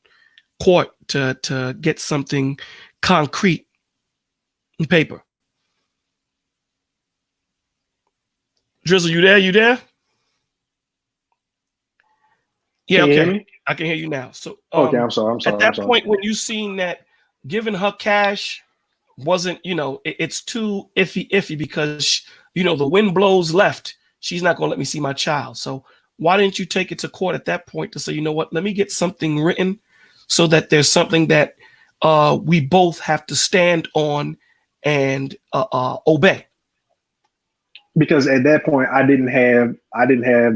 court to get something concrete in paper? Drizzle, you there? Yeah, okay. I can hear you now. So okay, I'm sorry. At that point, when you seen that giving her cash wasn't, it's too iffy because the wind blows left. She's not gonna let me see my child. So why didn't you take it to court at that point to say, you know what, let me get something written so that there's something that we both have to stand on and obey? Because at that point I didn't have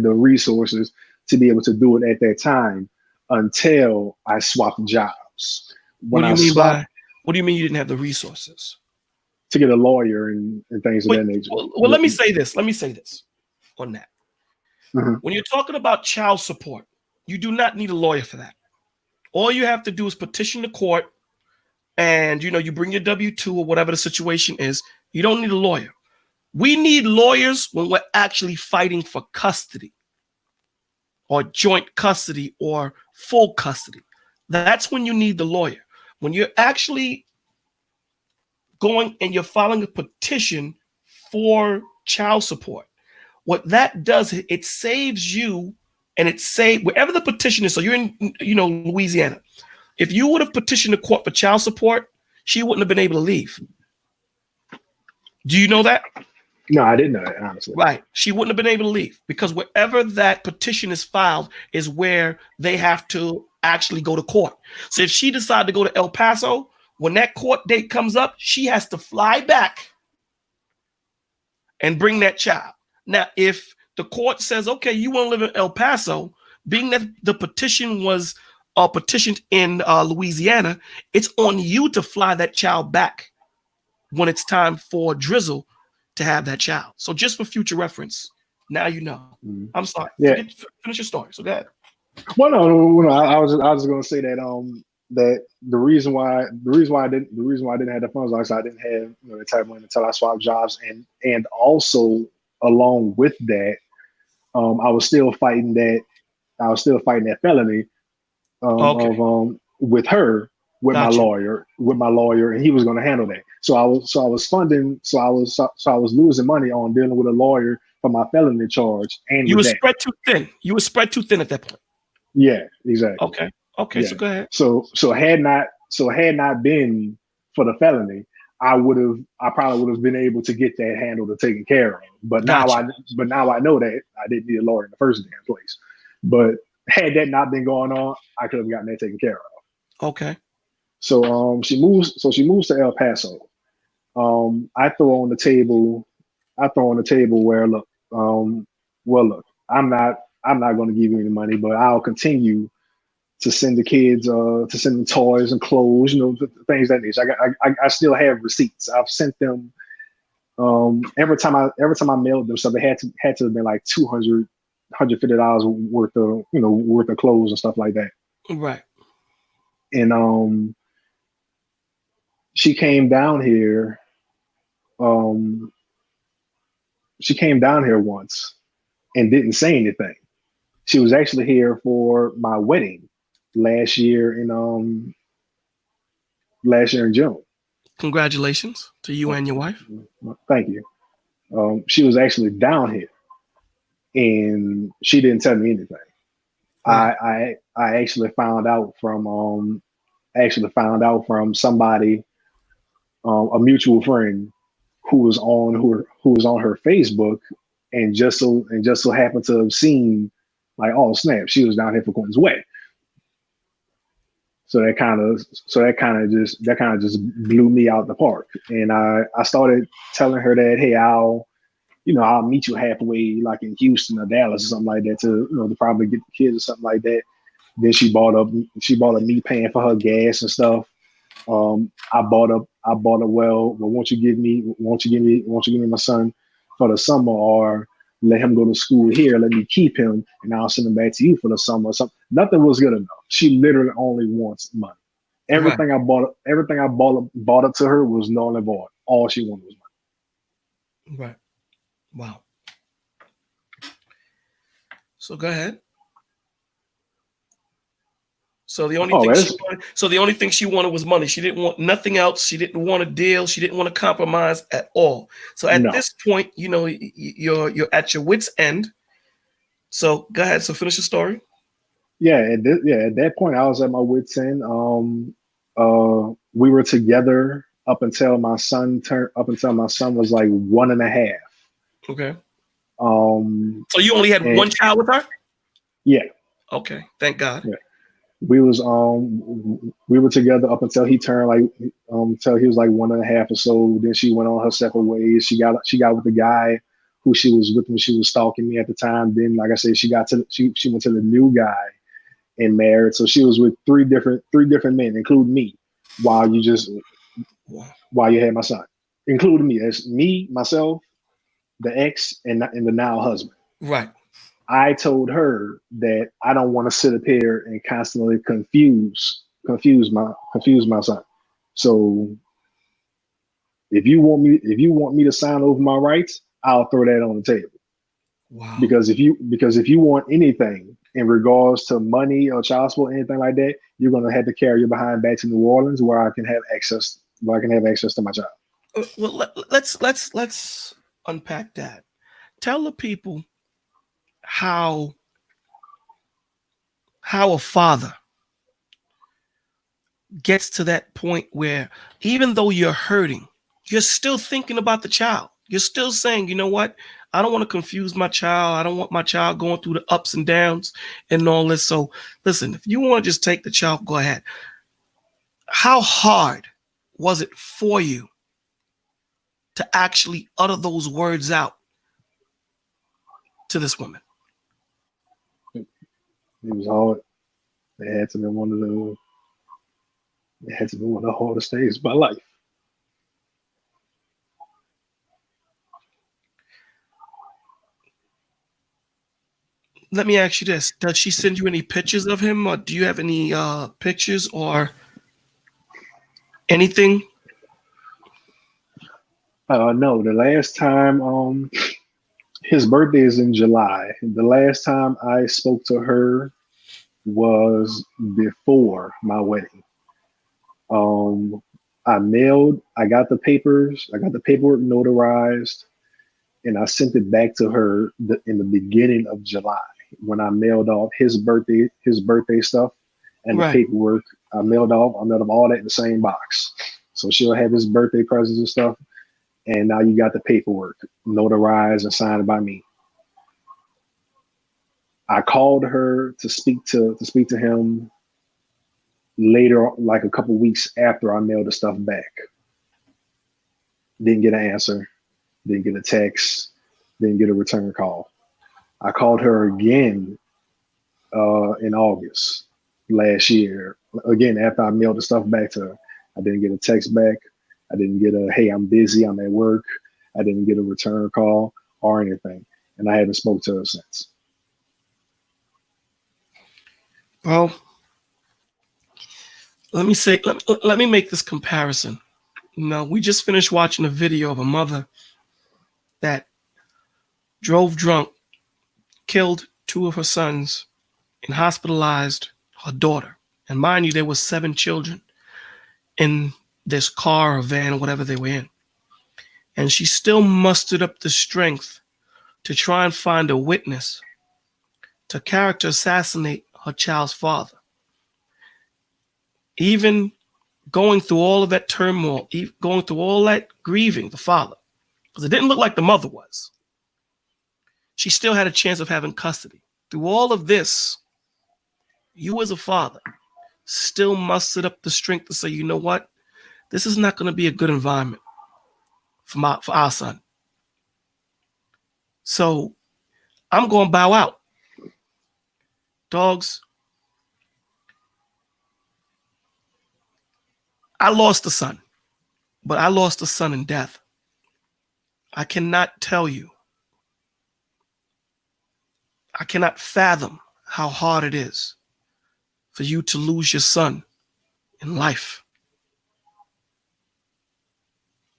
the resources to be able to do it at that time until I swapped jobs. What do you mean you didn't have the resources? To get a lawyer and things of that nature. Well, let me say this on that. Mm-hmm. When you're talking about child support, you do not need a lawyer for that. All you have to do is petition the court, and you bring your W-2 or whatever the situation is. You don't need a lawyer. We need lawyers when we're actually fighting for custody or joint custody or full custody. That's when you need the lawyer. When you're actually going and you're filing a petition for child support, what that does, it saves you, and it saves wherever the petition is. So you're in, Louisiana. If you would have petitioned the court for child support, she wouldn't have been able to leave. Do you know that? No, I didn't know that, honestly. Right. She wouldn't have been able to leave because wherever that petition is filed is where they have to actually go to court. So if she decided to go to El Paso, when that court date comes up, she has to fly back and bring that child. Now, if the court says, okay, you want to live in El Paso, being that the petition was petitioned in Louisiana, it's on you to fly that child back when it's time for Drizzle to have that child. So just for future reference, now you know. Mm-hmm. I'm sorry. Yeah. Finish your story. So go ahead. Well, no. I was just going to say that that the reason why I didn't have the funds, like I didn't have the type of money until I swapped jobs, and also along with that, I was still fighting that felony with her. With Gotcha. my lawyer, and he was going to handle that. So I was losing money on dealing with a lawyer for my felony charge. And you were spread too thin. You were spread too thin at that point. Yeah, exactly. Okay. Yeah. So go ahead. So had not been for the felony, I probably would have been able to get that handled and taken care of. But Gotcha. now I know that I didn't need a lawyer in the first damn place. But had that not been going on, I could have gotten that taken care of. Okay. So she moves to El Paso. I throw on the table where look, I'm not going to give you any money, but I'll continue to send the kids to send them toys and clothes, things that nature. I still have receipts. I've sent them every time I mailed them stuff, it had to have been like $250 worth of clothes and stuff like that. Right. And she came down here. She came down here once and didn't say anything. She was actually here for my wedding last year in June. Congratulations to you and your wife. Thank you. She was actually down here, and she didn't tell me anything. Right. I actually found out from somebody, a mutual friend, who was on her Facebook, and just so happened to have seen, like, oh snap, she was down here for Quentin's wedding. So that kind of just blew me out the park. And I started telling her that, hey, I'll meet you halfway, like in Houston or Dallas or something like that, to probably get the kids or something like that. Then she bought up me paying for her gas and stuff. I bought up, well, won't you give me my son for the summer, or let him go to school here, let me keep him, and I'll send him back to you for the summer or something. Nothing was good enough. She literally only wants money. Everything I bought up to her was null and void. All she wanted was money. Right. Wow. So go ahead. So the only thing she wanted was money. She didn't want nothing else. She didn't want a deal. She didn't want to compromise at all. So at this point, you're at your wit's end. So go ahead. So finish the story. Yeah, at that point, I was at my wit's end. We were together up until my son was like 1.5. Okay. So you only had one child with her? Yeah. Okay. Thank God. Yeah. We were together up until he turned until he was like 1.5 or so. Then she went on her separate ways. She got with the guy who she was with when she was stalking me at the time. Then, like I said, she went to the new guy and married. So she was with three different men, including me, while you had my son, including me. That's me, myself, the ex, and the now husband. Right. I told her that I don't want to sit up here and constantly confuse my son. So if you want me to sign over my rights, I'll throw that on the table. Wow. Because if you want anything in regards to money or child support, anything like that, you're gonna have to carry your behind back to New Orleans, where I can have access to my child. Well, let's unpack that. Tell the people how a father gets to that point where, even though you're hurting, you're still thinking about the child. You're still saying, you know what? I don't want to confuse my child. I don't want my child going through the ups and downs and all this. So listen, if you want to just take the child, go ahead. How hard was it for you to actually utter those words out to this woman? It was hard. It had to be one of the hardest days of my life. Let me ask you this. Does she send you any pictures of him, or do you have any pictures or anything? No, the last time, his birthday is in July. The last time I spoke to her was before my wedding. I got the paperwork notarized, and I sent it back to her in the beginning of July, when I mailed off his birthday stuff and the paperwork. I mailed off all that in the same box. So she'll have his birthday presents and stuff. And now you got the paperwork notarized and signed by me. I called her to speak to him later, like a couple weeks after I mailed the stuff back. Didn't get an answer, didn't get a text, didn't get a return call. I called her again in August last year. Again, after I mailed the stuff back to her, I didn't get a text back. I didn't get a, hey, I'm busy, I'm at work. I didn't get a return call or anything, and I haven't spoke to her since. Well, let me make this comparison. We just finished watching a video of a mother that drove drunk, killed 2 of her sons, and hospitalized her daughter. And mind you, there were 7 children in this car or van or whatever they were in. And she still mustered up the strength to try and find a witness to character assassinate her child's father. Even going through all of that turmoil, going through all that grieving the father, because it didn't look like the mother was. She still had a chance of having custody. Through all of this, you as a father still mustered up the strength to say, you know what? This is not going to be a good environment for our son. So I'm going to bow out. Dogs, I lost a son, but I lost a son in death. I cannot tell you. I cannot fathom how hard it is for you to lose your son in life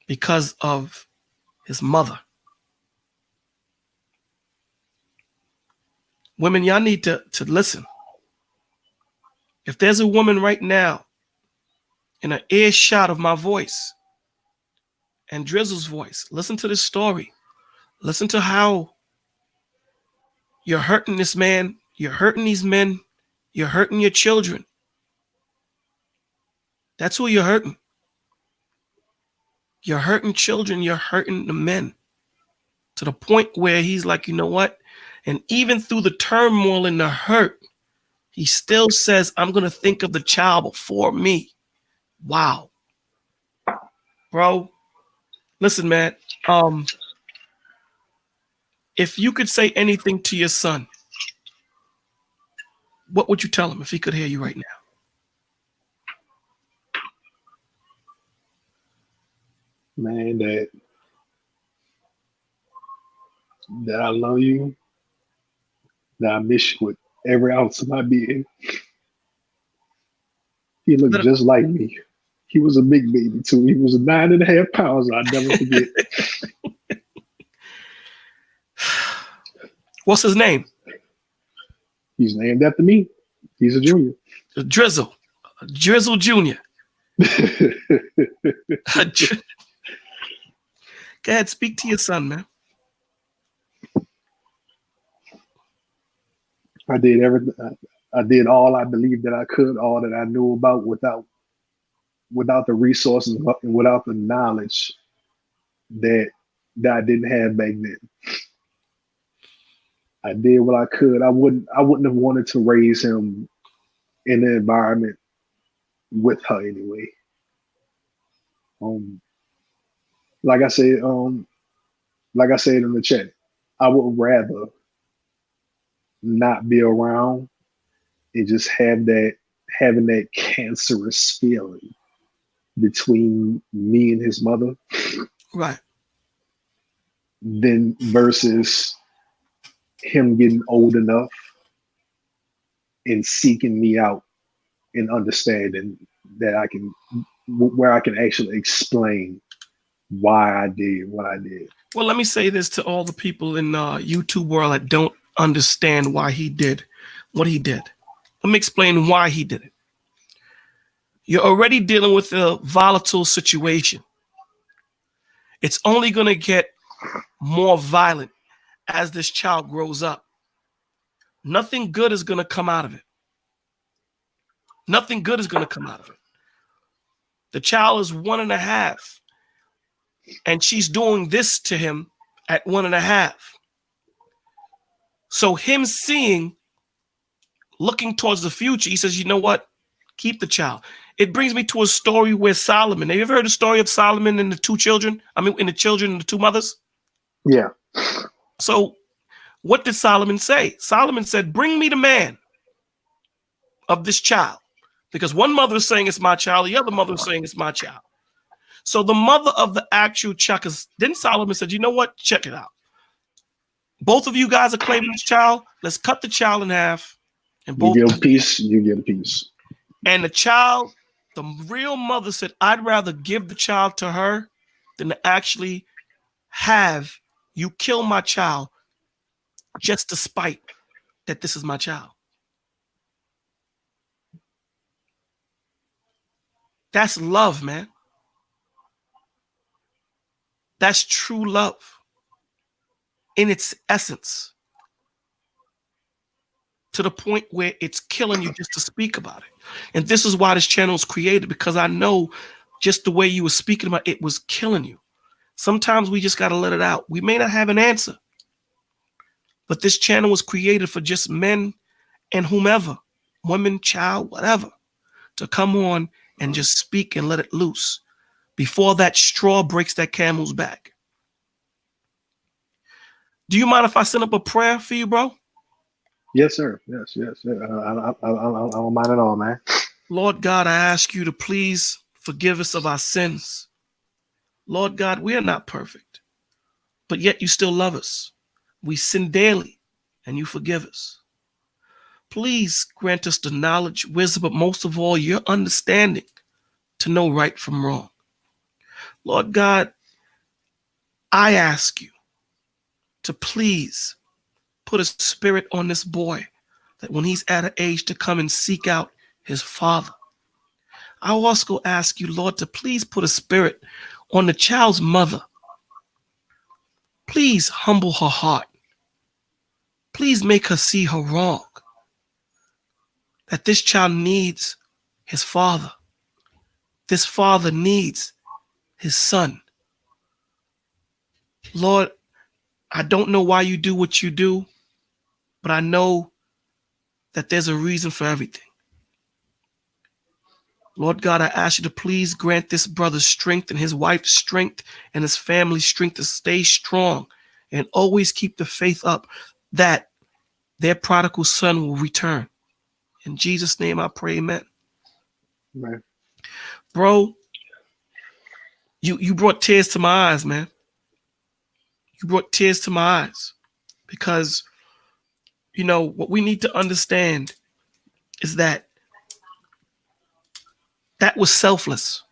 because of his mother. Women, y'all need to listen. If there's a woman right now in an earshot of my voice and Drizzle's voice, listen to this story. Listen to how you're hurting this man, you're hurting these men, you're hurting your children. That's who you're hurting. You're hurting children, you're hurting the men. To the point where he's like, you know what? And even through the turmoil and the hurt, he still says, I'm going to think of the child before me. Wow. Bro, listen, man. If you could say anything to your son, what would you tell him if he could hear you right now? Man, that I love you, that I miss you with every ounce of my being. He looked just like me. He was a big baby too. He was 9.5 pounds. I'll never forget. What's his name? He's named after me. He's a junior. Drizzle. Drizzle Jr. Go ahead, speak to your son, man. I did everything. I did all I believed that I could, all that I knew about without the resources and without the knowledge that I didn't have back then. I did what I could. I wouldn't have wanted to raise him in an environment with her anyway. Like I said in the chat, I would rather not be around and just having that cancerous feeling between me and his mother, right? Than versus him getting old enough and seeking me out and understanding that where I can actually explain why I did what I did. Well, let me say this to all the people in YouTube world that don't understand why he did what he did. Let me explain why he did it. You're already dealing with a volatile situation. It's only going to get more violent as this child grows up. Nothing good is going to come out of it. Nothing good is going to come out of it. The child is 1.5, and she's doing this to him at 1.5. So him looking towards the future, he says, you know what? Keep the child. It brings me to a story where Solomon, have you ever heard the story of Solomon and the 2 children? In the children and the 2 mothers? Yeah. So what did Solomon say? Solomon said, bring me the man of this child. Because one mother is saying it's my child, the other mother is saying it's my child. So the mother of the actual child, then Solomon said, you know what? Check it out. Both of you guys are claiming this child. Let's cut the child in half. And You both get a piece, you get a piece. And the child, the real mother said, I'd rather give the child to her than to actually have you kill my child just to spite that this is my child. That's love, man. That's true love in its essence, to the point where it's killing you just to speak about it. And this is why this channel was created, because I know just the way you were speaking about it was killing you. Sometimes we just got to let it out. We may not have an answer, but this channel was created for just men and whomever, women, child, whatever, to come on and just speak and let it loose before that straw breaks that camel's back. Do you mind if I send up a prayer for you, bro? Yes, sir. Yes. I don't mind at all, man. Lord God, I ask you to please forgive us of our sins. Lord God, we are not perfect, but yet you still love us. We sin daily, and you forgive us. Please grant us the knowledge, wisdom, but most of all, your understanding to know right from wrong. Lord God, I ask you to please put a spirit on this boy that when he's at an age to come and seek out his father. I also ask you, Lord, to please put a spirit on the child's mother. Please humble her heart. Please make her see her wrong. That this child needs his father. This father needs his son. Lord, I don't know why you do what you do, but I know that there's a reason for everything. Lord God, I ask you to please grant this brother strength and his wife's strength and his family's strength to stay strong and always keep the faith up that their prodigal son will return. In Jesus' name I pray, amen. Man. Bro, you brought tears to my eyes, man. You brought tears to my eyes because, you know, what we need to understand is that was selfless.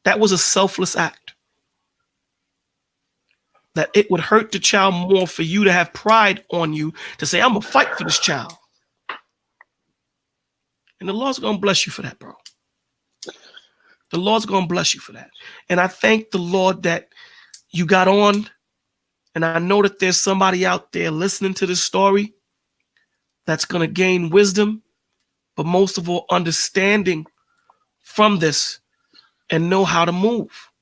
That was a selfless act. That it would hurt the child more for you to have pride on you to say, I'm going to fight for this child. And the Lord's going to bless you for that, bro. The Lord's going to bless you for that. And I thank the Lord that you got on. And I know that there's somebody out there listening to this story that's going to gain wisdom, but most of all, understanding from this and know how to move.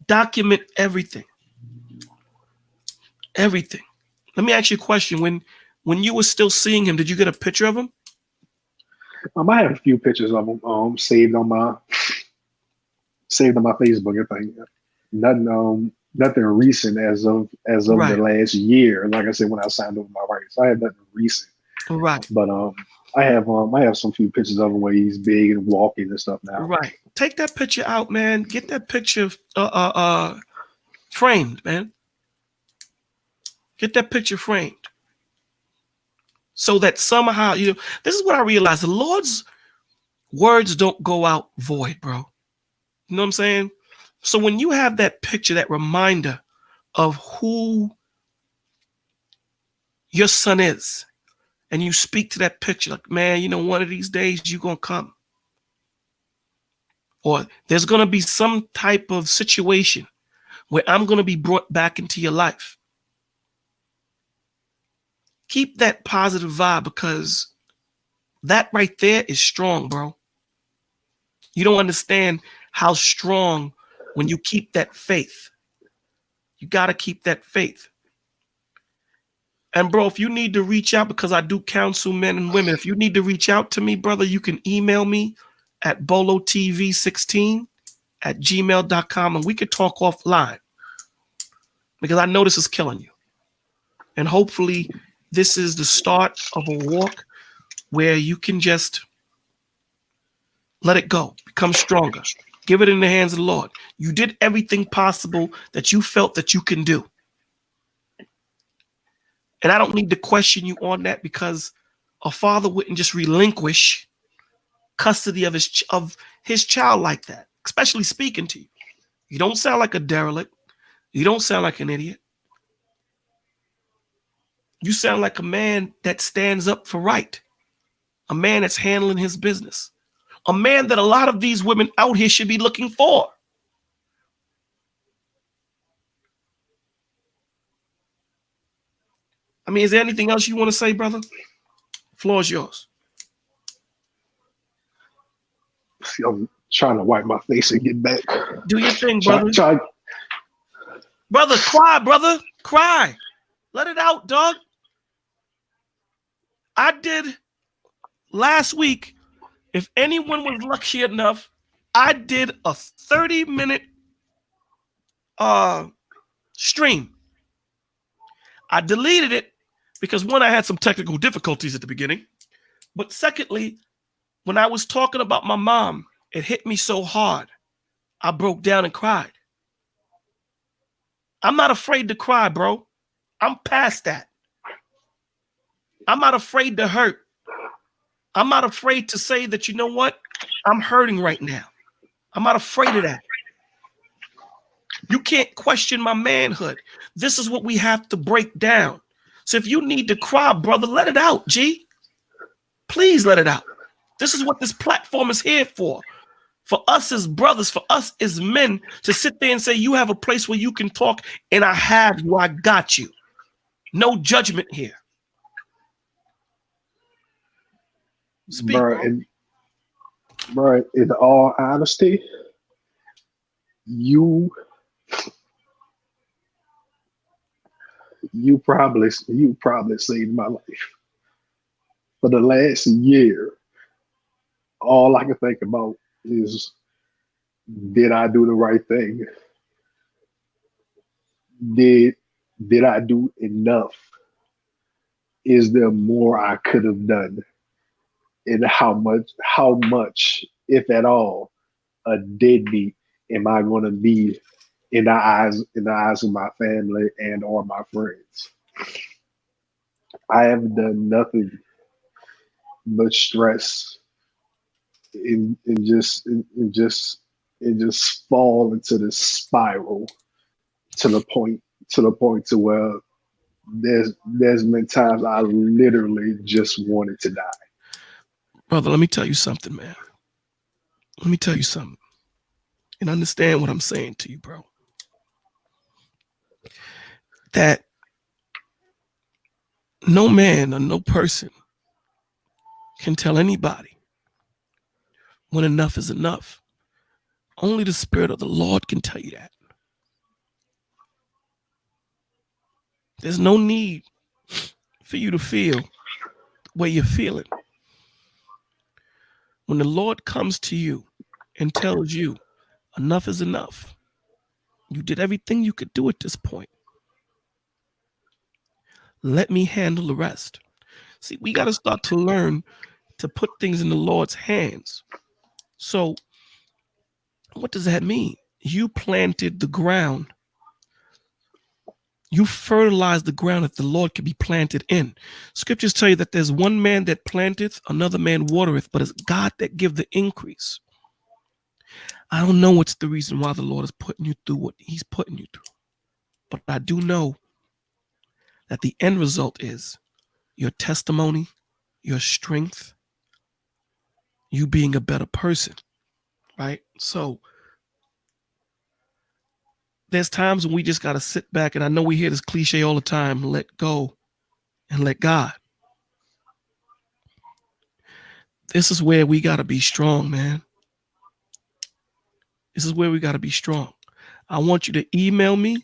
Document everything. Everything. Let me ask you a question. When you were still seeing him, did you get a picture of him? I have a few pictures of him saved on my Facebook. I think nothing recent as of Right. the last year. Like I said, when I signed over my rights, I had nothing recent. Right. But I have some few pictures of him where he's big and walking and stuff now. Right. Take that picture out, man. Get that picture framed, man. Get that picture framed. So that somehow, you know, this is what I realized. The Lord's words don't go out void, bro. You know what I'm saying? So when you have that picture, that reminder of who your son is, and you speak to that picture like, man, you know, one of these days you're going to come. Or there's going to be some type of situation where I'm going to be brought back into your life. Keep that positive vibe, because that right there is strong, bro. You don't understand how strong when you keep that faith. You got to keep that faith. And bro, if you need to reach out, because I do counsel men and women, if you need to reach out to me, brother, you can email me at bolotv16@gmail.com, and we could talk offline, because I know this is killing you. And hopefully this is the start of a walk where you can just Let it go. Become stronger. Give it in the hands of the Lord. You did everything possible that you felt that you can do. And I don't need to question you on that, because a father wouldn't just relinquish custody of his child like that, especially speaking to you. You don't sound like a derelict. You don't sound like an idiot. You sound like a man that stands up for right. A man that's handling his business. A man that a lot of these women out here should be looking for. I mean, is there anything else you want to say, brother? Floor is yours. See, I'm trying to wipe my face and get back. Do your thing, brother. Try. Brother, cry, brother. Cry. Let it out, dog. I did last week, if anyone was lucky enough, I did a 30-minute stream. I deleted it because, one, I had some technical difficulties at the beginning. But secondly, when I was talking about my mom, it hit me so hard, I broke down and cried. I'm not afraid to cry, bro. I'm past that. I'm not afraid to hurt. I'm not afraid to say that, you know what? I'm hurting right now. I'm not afraid of that. You can't question my manhood. This is what we have to break down. So if you need to cry, brother, let it out, G. Please let it out. This is what this platform is here for. For us as brothers, for us as men, to sit there and say, you have a place where you can talk, and I have you, I got you. No judgment here. Speak, bro, in all honesty, you probably saved my life. For the last year, all I can think about is, did I do the right thing? Did I do enough? Is there more I could have done? And how much, if at all, a deadbeat am I going to be in the eyes of my family and or my friends? I have done nothing but stress and just fall into this spiral to the point to where there's been times I literally just wanted to die. Brother, let me tell you something, man. Let me tell you something. And understand what I'm saying to you, bro. That no man or no person can tell anybody when enough is enough. Only the Spirit of the Lord can tell you that. There's no need for you to feel the way you're feeling. When the Lord comes to you and tells you enough is enough, you did everything you could do at this point. Let me handle the rest. See, we got to start to learn to put things in the Lord's hands. So what does that mean? You planted the ground. You fertilized the ground that the Lord can be planted in. Scriptures tell you that there's one man that planteth, another man watereth, but it's God that give the increase. I don't know what's the reason why the Lord is putting you through what he's putting you through. But I do know that the end result is your testimony, your strength, you being a better person, right? So there's times when we just got to sit back, and I know we hear this cliche all the time, let go and let God. This is where we got to be strong, man. This is where we got to be strong. I want you to email me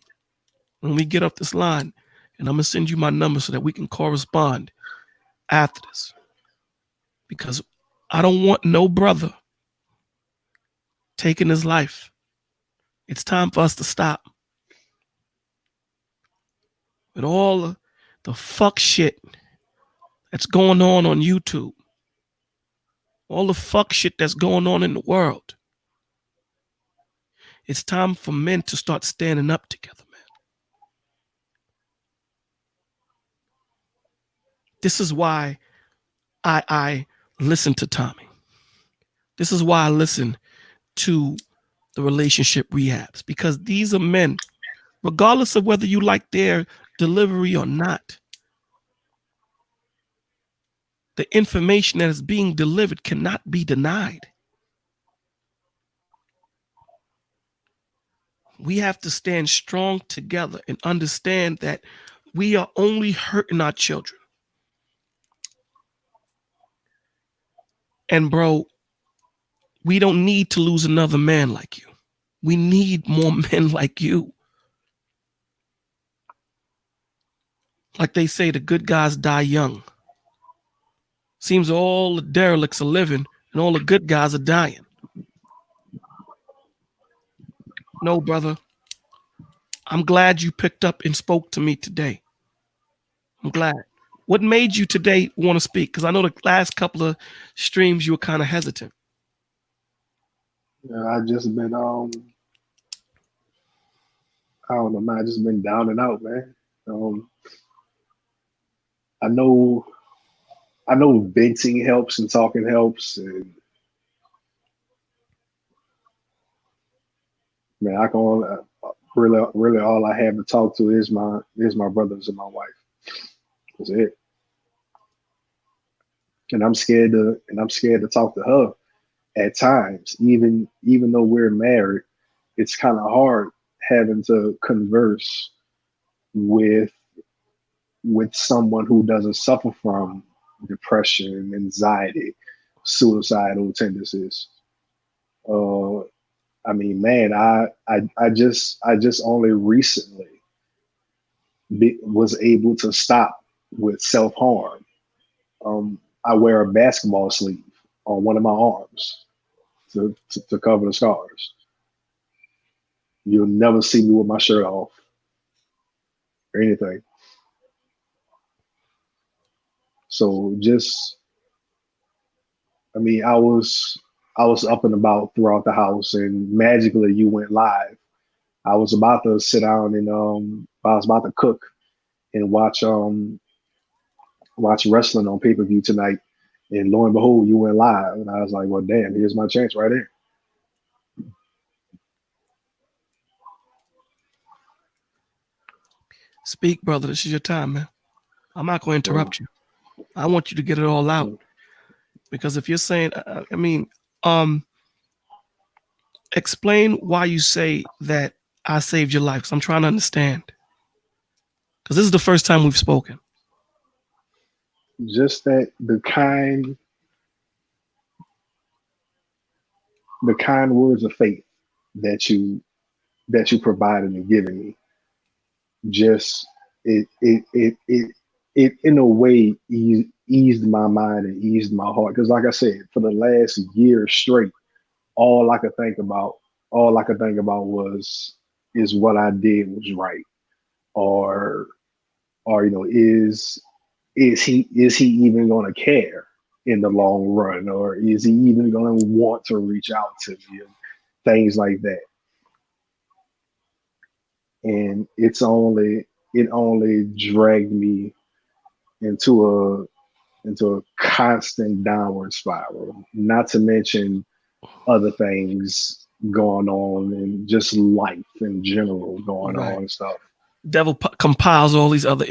when we get off this line, and I'm going to send you my number so that we can correspond after this. Because I don't want no brother taking his life. It's time for us to stop. With all the fuck shit that's going on YouTube, all the fuck shit that's going on in the world. It's time for men to start standing up together, man. This is why I listen to Tommy. This is why I listen to the relationship rehabs, because these are men, regardless of whether you like their delivery or not. The information that is being delivered cannot be denied. We have to stand strong together and understand that we are only hurting our children. And bro, we don't need to lose another man like you. We need more men like you. Like they say, the good guys die young. Seems all the derelicts are living and all the good guys are dying. No, brother. I'm glad you picked up and spoke to me today. I'm glad. What made you today want to speak? Because I know the last couple of streams you were kind of hesitant. Yeah, I just been I don't know, man. I just been down and out, man. I know venting helps and talking helps, and man, I can only, really all I have to talk to is my brothers and my wife. That's it. And I'm scared to talk to her at times, even though we're married. It's kind of hard having to converse with someone who doesn't suffer from depression, anxiety, suicidal tendencies. I mean, man, I just only recently was able to stop with self-harm. I wear a basketball sleeve on one of my arms to cover the scars. You'll never see me with my shirt off or anything. So just, I mean, I was up and about throughout the house, and magically you went live. I was about to sit down and I was about to cook and watch wrestling on pay-per-view tonight, and lo and behold, you went live, and I was like, well, damn, here's my chance right here. Speak, brother. This is your time, man. I'm not going to interrupt you. I want you to get it all out, because if you're saying, explain why you say that I saved your life, because I'm trying to understand. Because this is the first time we've spoken. Just that the kind words of faith that you provided and given me, just it in a way eased my mind and eased my heart. Because like I said, for the last year straight, all I could think about was, is what I did was right, or is he even going to care in the long run, or is he even going to want to reach out to me, and things like that. And it only dragged me into a constant downward spiral, not to mention other things going on and just life in general going on and stuff. Devil compiles all these other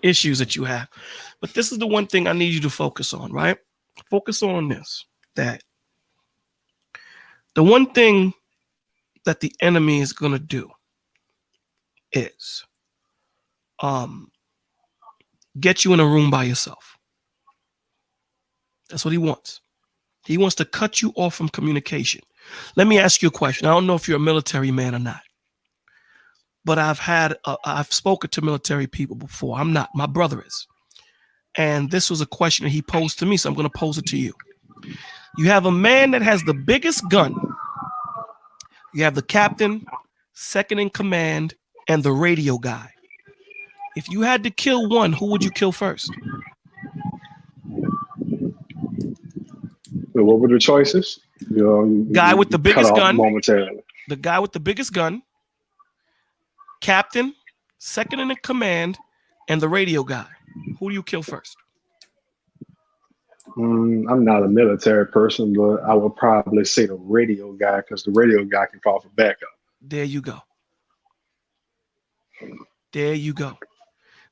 issues that you have. But this is the one thing I need you to focus on, right? Focus on this, that the one thing that the enemy is going to do is get you in a room by yourself. That's what he wants. He wants to cut you off from communication. Let me ask you a question. I don't know if you're a military man or not, but I've spoken to military people before. I'm not. My brother is. And this was a question that he posed to me, so I'm going to pose it to you. You have a man that has the biggest gun. You have the captain, second in command, and the radio guy. If you had to kill one, who would you kill first? What were the choices? Guy with the cut biggest off gun. momentarily. The guy with the biggest gun. Captain, second in command, and the radio guy. Who do you kill first? I'm not a military person, but I would probably say the radio guy because the radio guy can call for backup. There you go. There you go.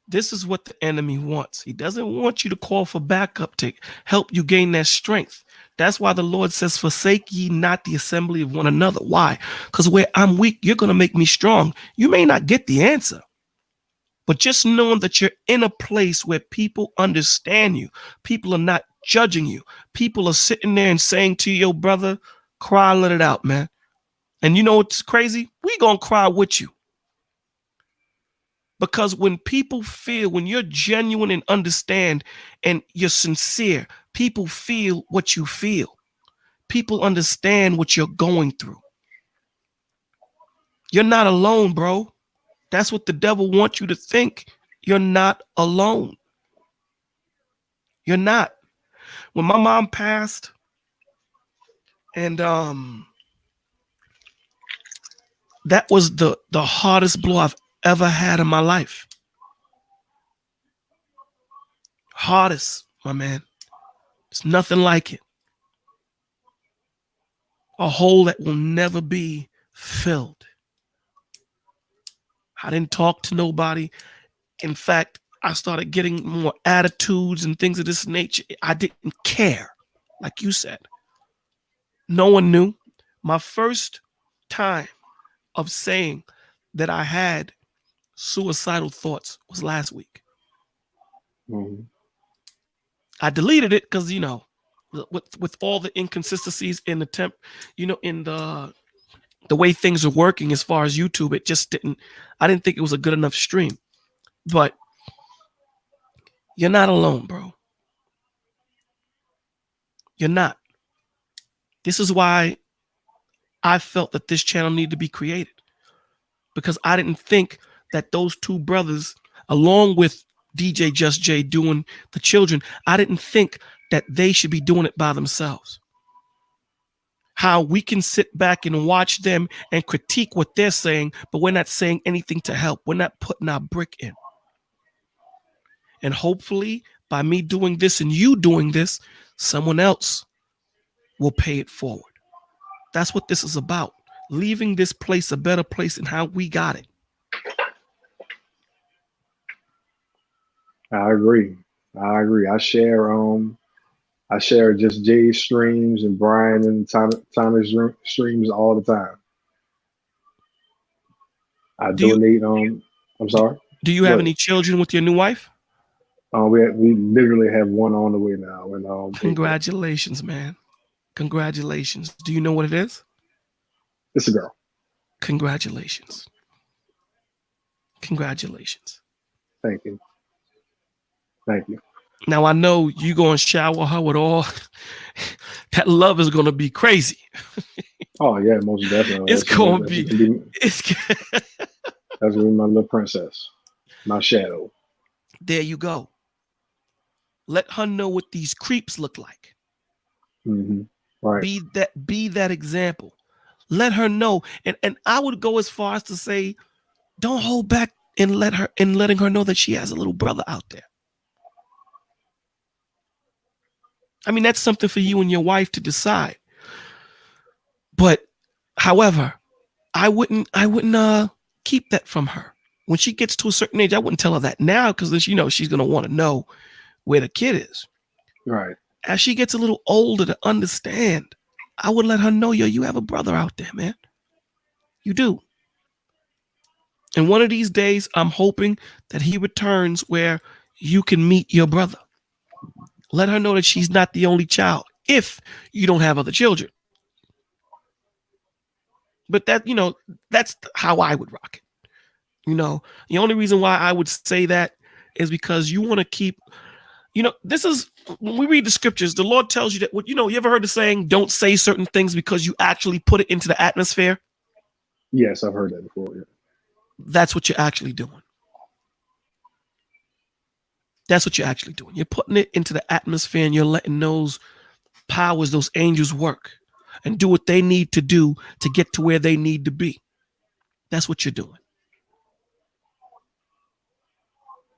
This is what the enemy wants. He doesn't want you to call for backup to help you gain that strength. That's why the Lord says, forsake ye not the assembly of one another. Why? Because where I'm weak, you're going to make me strong. You may not get the answer, but just knowing that you're in a place where people understand you, people are not judging you, people are sitting there and saying to your brother, cry, let it out, man. And you know what's crazy? We going to cry with you. Because when people feel, when you're genuine and understand and you're sincere, people feel what you feel. People understand what you're going through. You're not alone, bro. That's what the devil wants you to think. You're not alone. You're not. When my mom passed, and that was the hardest blow I've ever had in my life. Hardest, my man. It's nothing like it. A hole that will never be filled. I didn't talk to nobody. In fact, I started getting more attitudes and things of this nature. I didn't care, like you said. No one knew. My first time of saying that I had suicidal thoughts was last week. Mm-hmm. I deleted it because, you know, with all the inconsistencies in the in the way things are working as far as YouTube, I didn't think it was a good enough stream. But you're not alone, bro. You're not. This is why I felt that this channel needed to be created, because I didn't think that those two brothers, along with DJ Just Jay doing the children, I didn't think that they should be doing it by themselves. How we can sit back and watch them and critique what they're saying, but we're not saying anything to help. We're not putting our brick in. And hopefully by me doing this and you doing this, someone else will pay it forward. That's what this is about. Leaving this place a better place than how we got it. I agree. I share just Jay's streams and Brian and Tommy's streams all the time. I donate. I'm sorry. Do you have any children with your new wife? We literally have one on the way now. And congratulations, man. Congratulations. Do you know what it is? It's a girl. Congratulations. Congratulations. Thank you. Thank you. Now I know you going to shower her with all that love is going to be crazy. Oh yeah, most definitely. It's going to be. That's gonna be my little princess, my shadow. There you go. Let her know what these creeps look like. Mm-hmm. Right. Be that example. Let her know, and I would go as far as to say, don't hold back and letting her know that she has a little brother out there. I mean, that's something for you and your wife to decide. But, however, I wouldn't keep that from her. When she gets to a certain age, I wouldn't tell her that now, because then she's going to want to know where the kid is. Right. As she gets a little older to understand, I would let her know, you have a brother out there, man. You do. And one of these days, I'm hoping that he returns where you can meet your brother. Let her know that she's not the only child if you don't have other children. But that's how I would rock it. The only reason why I would say that is because you want to keep, this is when we read the scriptures, the Lord tells you that, you ever heard the saying, don't say certain things because you actually put it into the atmosphere? Yes, I've heard that before. Yeah. That's what you're actually doing. That's what you're actually doing. You're putting it into the atmosphere and you're letting those powers, those angels work and do what they need to do to get to where they need to be. That's what you're doing.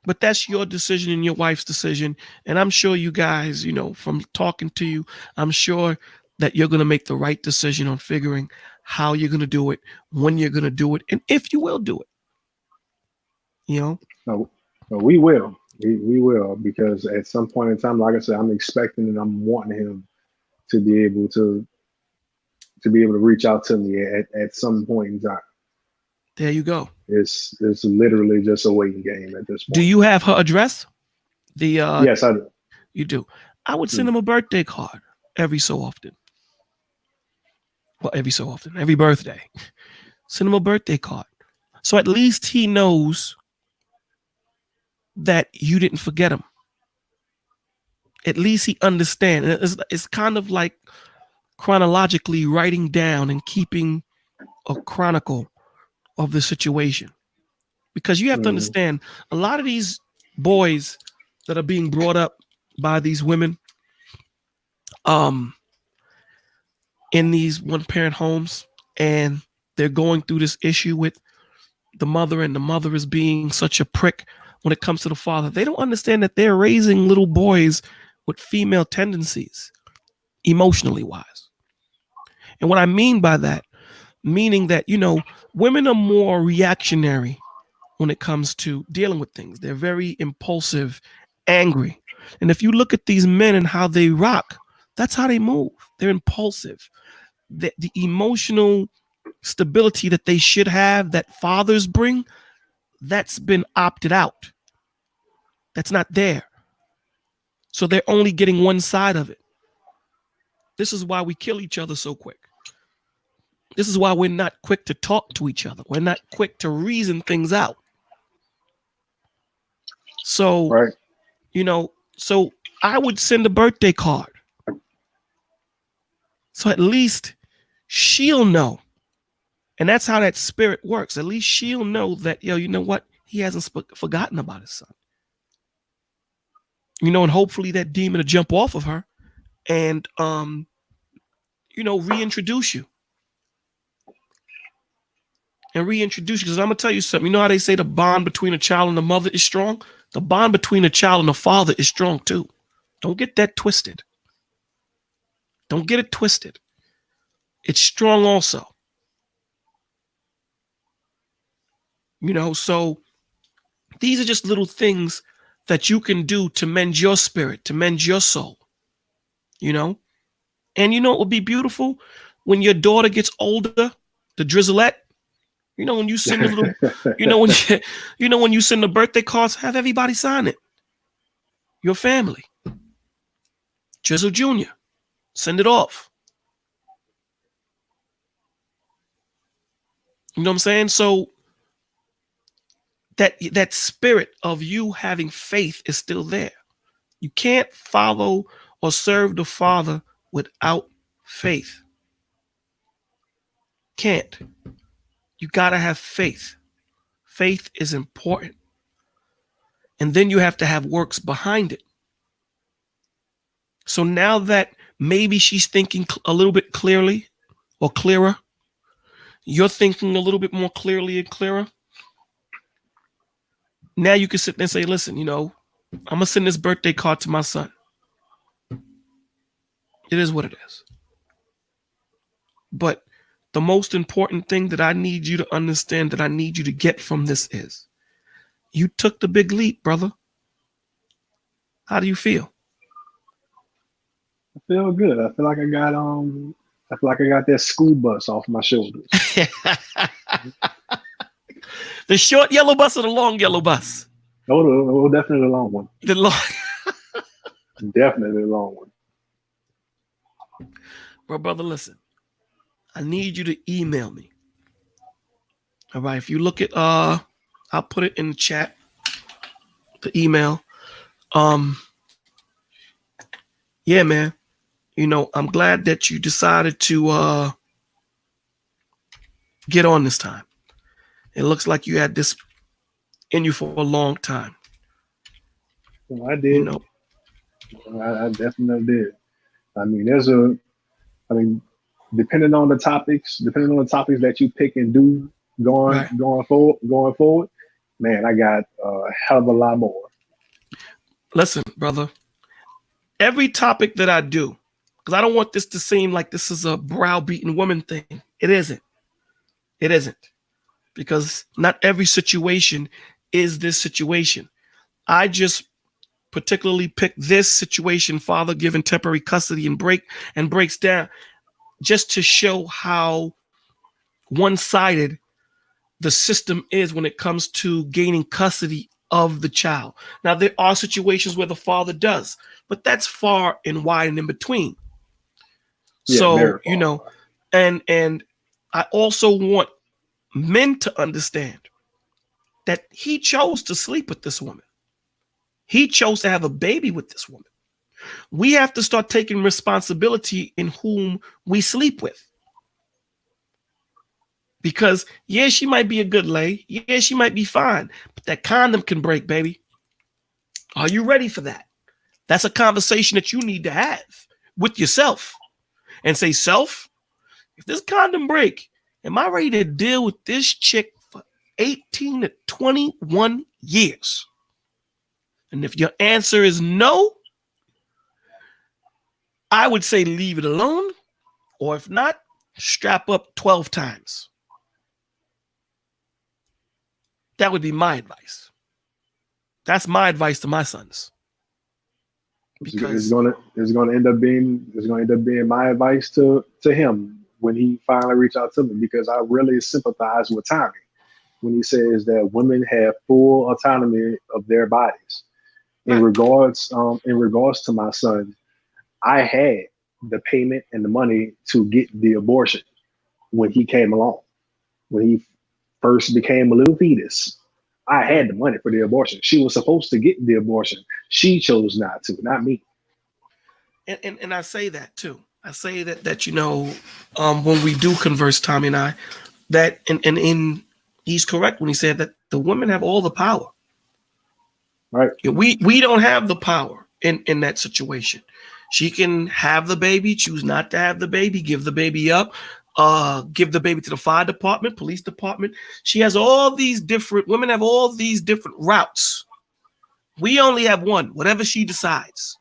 But that's your decision and your wife's decision. And I'm sure you guys, from talking to you, I'm sure that you're going to make the right decision on figuring how you're going to do it, when you're going to do it, and if you will do it. No, we will. We will, because at some point in time, like I said, I'm expecting and I'm wanting him to be able to reach out to me at some point in time. There you go. It's literally just a waiting game at this point. Do you have her address? Yes, I do. You do. I would send him a birthday card every so often. Well, every birthday. Send him a birthday card. So at least he knows that you didn't forget him. At least he understands. It's kind of like chronologically writing down and keeping a chronicle of the situation. Because you have to understand, a lot of these boys that are being brought up by these women in these one-parent homes, and they're going through this issue with the mother, and the mother is being such a prick when it comes to the father. They don't understand that they're raising little boys with female tendencies, emotionally wise. And what I mean by that, meaning that, women are more reactionary when it comes to dealing with things. They're very impulsive, angry. And if you look at these men and how they rock, that's how they move. They're impulsive. The emotional stability that they should have, that fathers bring, that's been opted out. That's not there. So they're only getting one side of it. This is why we kill each other so quick. This is why we're not quick to talk to each other. We're not quick to reason things out. So, right. So I would send a birthday card. So at least she'll know. And that's how that spirit works. At least she'll know that, you know what? He hasn't forgotten about his son. And hopefully that demon will jump off of her and, reintroduce you. Because I'm going to tell you something. You know how they say the bond between a child and the mother is strong? The bond between a child and the father is strong too. Don't get that twisted. Don't get it twisted. It's strong also. So these are just little things that you can do to mend your spirit, to mend your soul. And it would be beautiful when your daughter gets older, the Drizzlette. When you send a little, when you send the birthday cards, have everybody sign it. Your family. Drizzle Jr. Send it off. You know what I'm saying? So that spirit of you having faith is still there. You can't follow or serve the Father without faith. Can't. You got to have faith. Faith is important. And then you have to have works behind it. So now that maybe she's thinking a little bit clearly or clearer, you're thinking a little bit more clearly and clearer. Now you can sit there and say, listen, I'm going to send this birthday card to my son. It is what it is. But the most important thing that I need you to understand, that I need you to get from this is, you took the big leap, brother. How do you feel? I feel good. I feel like I got that school bus off my shoulders. The short yellow bus or the long yellow bus? Oh, definitely the long one. The long. Definitely the long one. Well, brother, listen. I need you to email me. All right. If you look at, I'll put it in the chat. The email. Yeah, man. I'm glad that you decided to get on this time. It looks like you had this in you for a long time. Well, I did. I definitely did. I mean, depending on the topics that you pick and do going forward, man, I got a hell of a lot more. Listen, brother, every topic that I do, because I don't want this to seem like this is a browbeaten woman thing. It isn't. It isn't. Because not every situation is this situation. I just particularly picked this situation, father given temporary custody and breaks down, just to show how one-sided the system is when it comes to gaining custody of the child. Now, there are situations where the father does, but that's far and wide and in between. Yeah, so, and I also want men to understand that he chose to sleep with this woman. He chose to have a baby with this woman. We have to start taking responsibility in whom we sleep with. Because, yeah, she might be a good lay. Yeah, she might be fine. But that condom can break, baby. Are you ready for that? That's a conversation that you need to have with yourself. And say, self, if this condom break, am I ready to deal with this chick for 18 to 21 years? And if your answer is no, I would say leave it alone. Or if not, strap up 12 times. That would be my advice. That's my advice to my sons. Because it's gonna end up being my advice to him when he finally reached out to me, because I really sympathize with Tommy when he says that women have full autonomy of their bodies. In regards to my son, I had the payment and the money to get the abortion when he came along. When he first became a little fetus, I had the money for the abortion. She was supposed to get the abortion. She chose not to, not me. And I say that too. I say that when we do converse, Tommy and I, that and he's correct when he said that the women have all the power. Right. We don't have the power in that situation. She can have the baby, choose not to have the baby, give the baby up, give the baby to the fire department, police department. Women have all these different routes. We only have one, whatever she decides.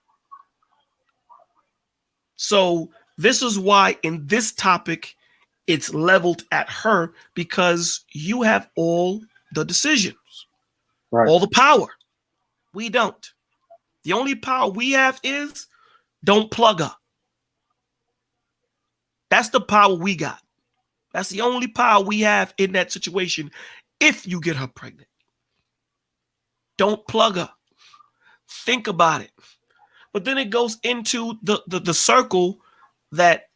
So this is why in this topic, it's leveled at her, because you have all the decisions, all the power. We don't. The only power we have is don't plug her. That's the power we got. That's the only power we have in that situation. If you get her pregnant, don't plug her. Think about it. But then it goes into the circle that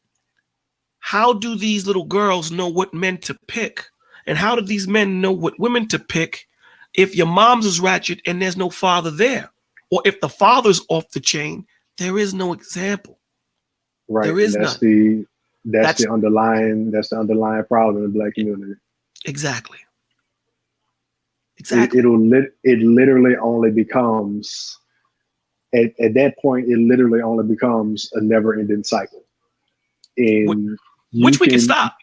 how do these little girls know what men to pick? And how do these men know what women to pick if your mom's is ratchet and there's no father there? Or if the father's off the chain, there is no example. Right. There is none. That's the underlying problem in the Black community. Exactly. It literally only becomes at that point. It literally only becomes a never-ending cycle. Which we can stop.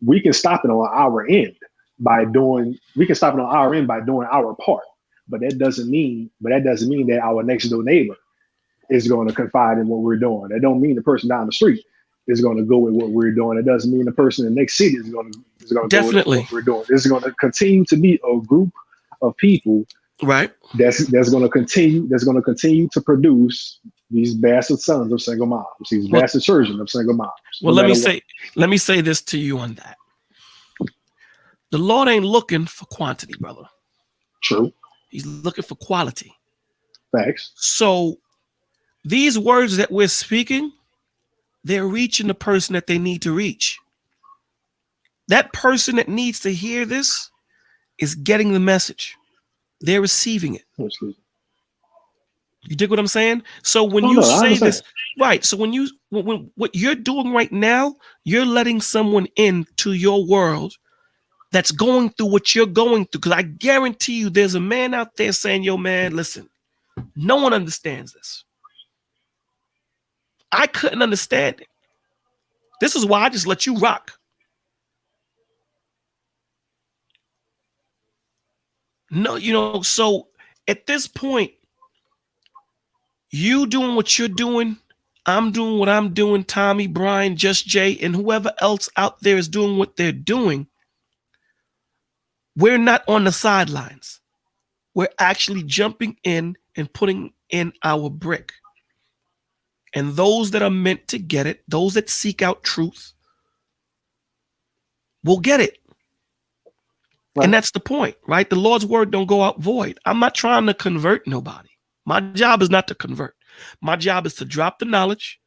We can stop it on our end by doing. We can stop it on our end by doing our part. But that doesn't mean that our next door neighbor is going to confide in what we're doing. That don't mean the person down the street is going to go with what we're doing. It doesn't mean the person in the next city is going to go with what we're doing. It's going to continue to be a group of people, right? That's going to continue to produce these bastard sons of single moms, these bastard children of single moms. Well, let me say this to you on that. The Lord ain't looking for quantity, brother. True. He's looking for quality. Facts. So these words that we're speaking, they're reaching the person that they need to reach. That person that needs to hear this is getting the message. They're receiving it. You dig what I'm saying? So when you say this, right? So when what you're doing right now, you're letting someone into your world that's going through what you're going through. Because I guarantee you, there's a man out there saying, "Yo, man, listen, no one understands this. I couldn't understand it. This is why I just let you rock. No, so at this point, you doing what you're doing, I'm doing what I'm doing, Tommy, Brian, Just Jay, and whoever else out there is doing what they're doing. We're not on the sidelines. We're actually jumping in and putting in our brick. And those that are meant to get it, those that seek out truth, will get it. Right. And that's the point, right? The Lord's word don't go out void. I'm not trying to convert nobody. My job is not to convert. My job is to drop the knowledge,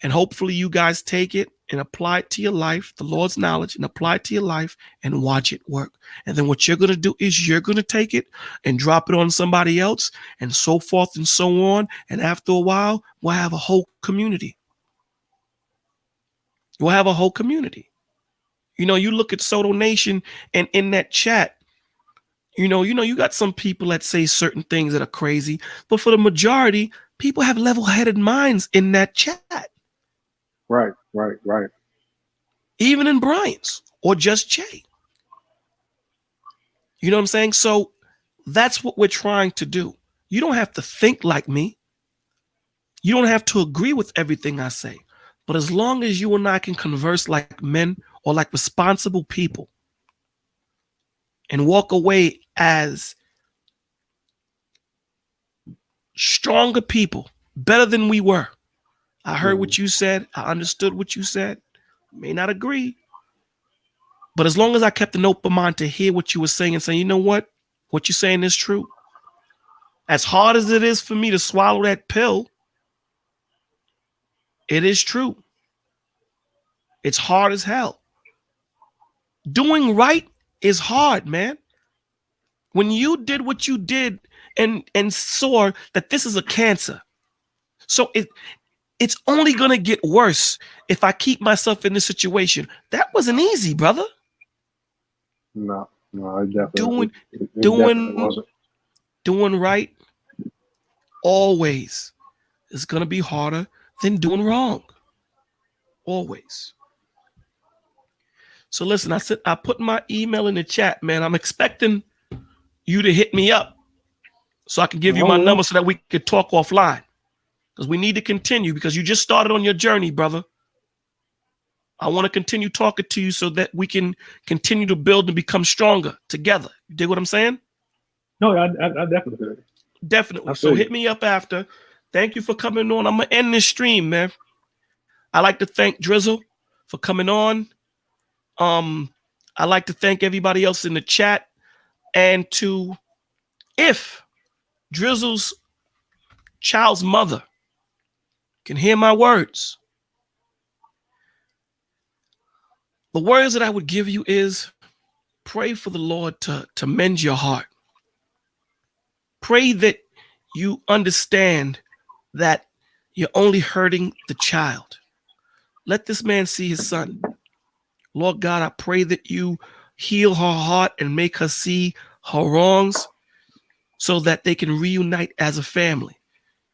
and hopefully you guys take it and apply it to your life, the Lord's knowledge, and apply it to your life and watch it work. And then what you're going to do is you're going to take it and drop it on somebody else, and so forth and so on. And after a while, we'll have a whole community. We'll have a whole community. You know, you look at Soto Nation, and in that chat, you got some people that say certain things that are crazy, but for the majority, people have level-headed minds in that chat. Right. Even in Brian's or Just Jay. You know what I'm saying? So that's what we're trying to do. You don't have to think like me. You don't have to agree with everything I say. But as long as you and I can converse like men or like responsible people and walk away as stronger people, better than we were. I heard what you said. I understood what you said. May not agree. But as long as I kept an open mind to hear what you were saying and say, you know what you're saying is true. As hard as it is for me to swallow that pill, it is true. It's hard as hell. Doing right is hard, man. When you did what you did and saw that this is a cancer, so it's only going to get worse if I keep myself in this situation. That wasn't easy, brother. No, it definitely wasn't. Doing right always is going to be harder than doing wrong. Always. So listen, I put my email in the chat, man. I'm expecting you to hit me up so I can give you my number so that we could talk offline. Because we need to continue, because you just started on your journey, brother. I want to continue talking to you so that we can continue to build and become stronger together. You dig what I'm saying? No, I definitely do. Definitely. So hit me up after. Thank you for coming on. I'm going to end this stream, man. I like to thank Drizzle for coming on. I like to thank everybody else in the chat. And if Drizzle's child's mother can hear my words, the words that I would give you is pray for the Lord to mend your heart. Pray that you understand that you're only hurting the child. Let this man see his son. Lord God, I pray that you heal her heart and make her see her wrongs so that they can reunite as a family.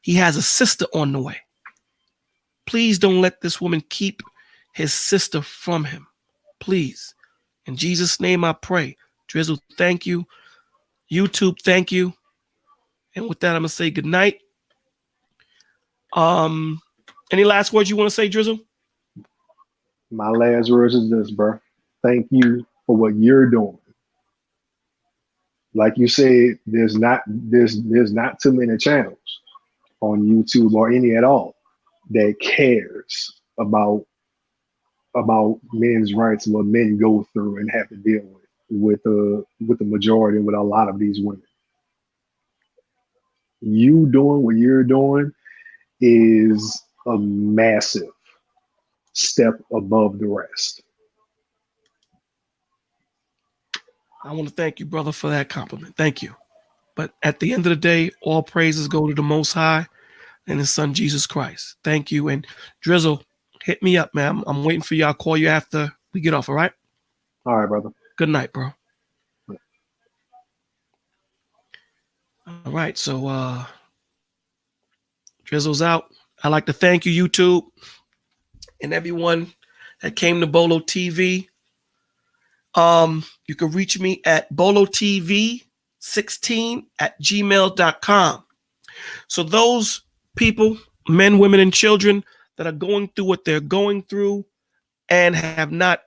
He has a sister on the way. Please don't let this woman keep his sister from him. Please. In Jesus' name I pray. Drizzle, thank you. YouTube, thank you. And with that, I'm going to say good night. Any last words you want to say, Drizzle? My last words is this, bro. Thank you for what you're doing. Like you said, there's not too many channels on YouTube or any at all that cares about men's rights and what men go through and have to deal with the majority, with a lot of these women. You doing what you're doing is a massive step above the rest. I want to thank you, brother, for that compliment. Thank you. But at the end of the day, all praises go to the Most High and His Son, Jesus Christ. Thank you. And Drizzle, hit me up, man. I'm waiting for you. I'll call you after we get off, all right? All right, brother. Good night, bro. All right, so Drizzle's out. I'd like to thank you, YouTube, and everyone that came to Bolo TV. You can reach me at bolotv16@gmail.com. So those people, men, women, and children that are going through what they're going through and have not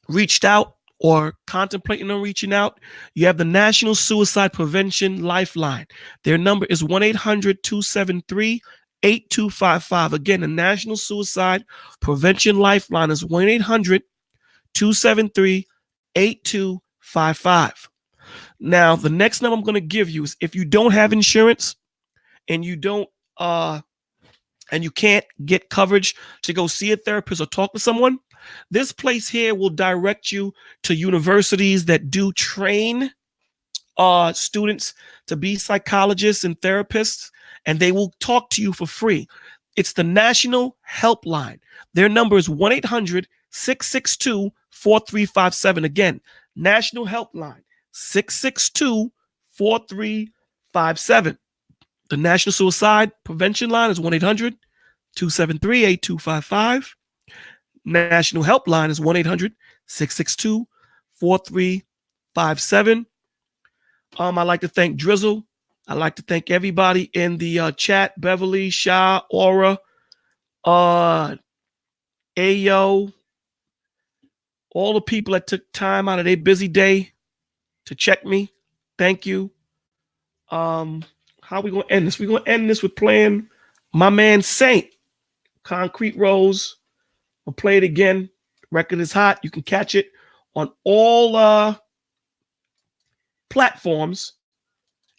reached out or contemplating on reaching out, you have the National Suicide Prevention Lifeline. Their number is 1-800-273-8255. Again, the National Suicide Prevention Lifeline is 1-800-273-8255. Now, the next number I'm going to give you is if you don't have insurance and you don't and you can't get coverage to go see a therapist or talk to someone, this place here will direct you to universities that do train students to be psychologists and therapists, and they will talk to you for free. It's the National Helpline. Their number is 1-800-662-4357. Again, National Helpline, 662-4357. The National Suicide Prevention Line is 1-800-273-8255. National Helpline is 1-800-662-4357. I'd like to thank Drizzle. I'd like to thank everybody in the chat. Beverly, Shah, Aura, Ayo, all the people that took time out of their busy day to check me. Thank you. How are we going to end this? We're going to end this with playing my man Saint, Concrete Rose. I'll play it again. Record is hot. You can catch it on all platforms.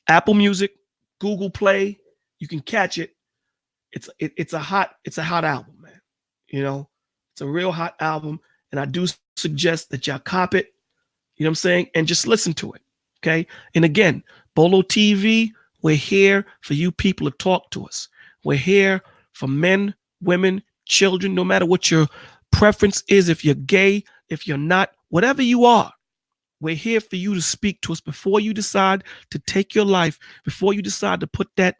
Apple Music, Google Play. You can catch it. It's a hot album, man. You know, it's a real hot album. And I do suggest that y'all cop it. You know what I'm saying? And just listen to it. Okay. And again, Bolo TV, we're here for you people to talk to us. We're here for men, women, children, no matter what your preference is. If you're gay, if you're not, whatever you are, we're here for you to speak to us before you decide to take your life, before you decide to put that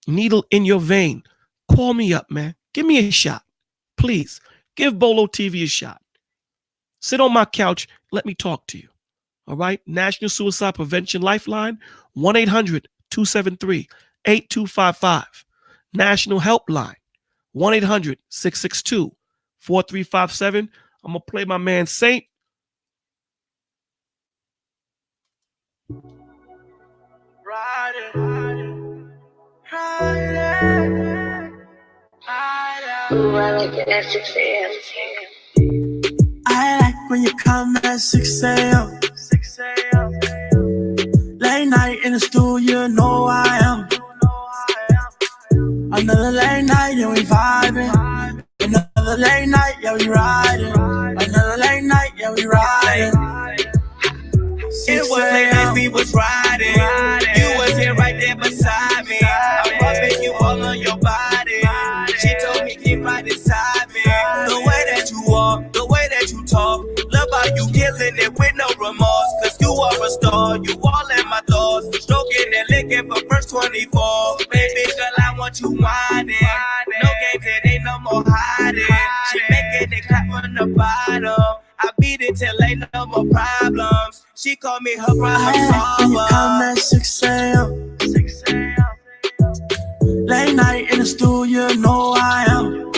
needle in your vein. Call me up, man. Give me a shot. Please give Bolo TV a shot. Sit on my couch. Let me talk to you. All right. National Suicide Prevention Lifeline, 1-800-273-8255. National Helpline, 1-800-662-4357. I'm going to play my man Saint. Ooh, I like it at 6 a.m. I like when you come at 6 a.m. Late night in the studio, you know I am. Another late night, and we vibing. Another late night, yeah, we riding. Another late night, yeah, we riding. It was late as we was riding. You was here right there beside me. I'm rubbing you all on your body. She told me keep right beside me. The way that you walk, the way that you talk, love how you killing it with no remorse. Cause you are a star, you all in my thoughts. Stroking and licking for first 24. Baby girl, I want you whining. No games, it ain't no more hiding. She making it clap from the bottom. I beat it till ain't no more problems. She called me her problem solver. You come at 6 a.m. Late night in the studio, you know I am.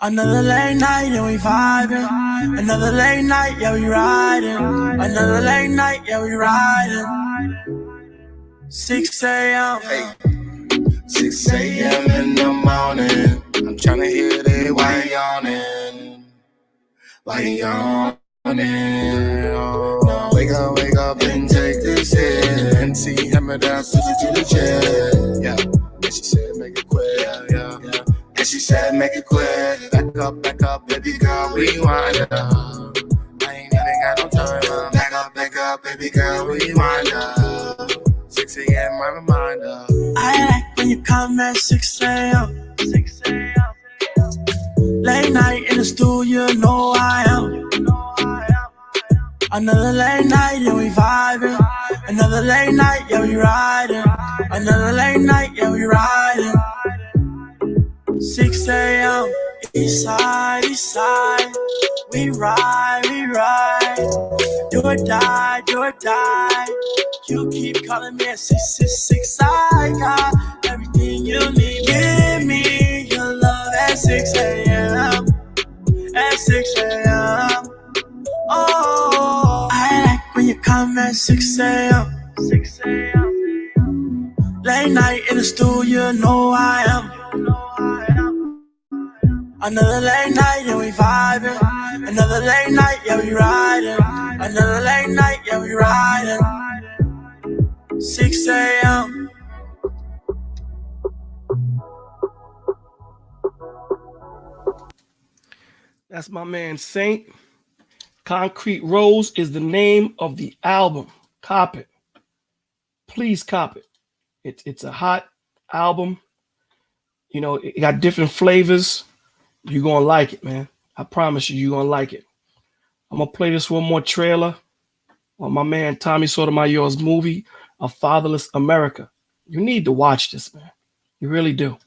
Another late night, and we vibing. Another late night, yeah, we riding. Another late night, yeah, we riding. 6 a.m. Hey. 6 a.m. in the morning. I'm trying to hear they why yawning. Why yawning? Wake up and take this in. See him and down to the chair. Yeah. And she said, make it quick. Yeah. And she said, make it quick. Back up, baby girl, rewind up. I ain't even got no time. Back up, baby girl, rewind up. 6 a.m. my reminder. I like when you come at 6 a.m. Late night in the studio, you know I am. Another late night, and we vibing. Another late night, yeah, we riding. Another late night, yeah, we riding. 6 a.m. East side, we ride, do or die, do or die. You keep calling me at 666. I got everything you need. Give me your love at 6 a.m. At 6 a.m. Oh, I like when you come at 6 a.m. 6 a.m. Late night in the studio, you know I am. Another late night, yeah, we vibing. Another late night, yeah, we riding. Another late night, yeah, we riding. 6 a.m. That's my man Saint. Concrete Rose is the name of the album. Cop it. Please cop it. It's a hot album. You know, it got different flavors. You're going to like it, man. I promise you're going to like it. I'm going to play this one more trailer on my man Tommy Sotomayor's movie, A Fatherless America. You need to watch this, man. You really do.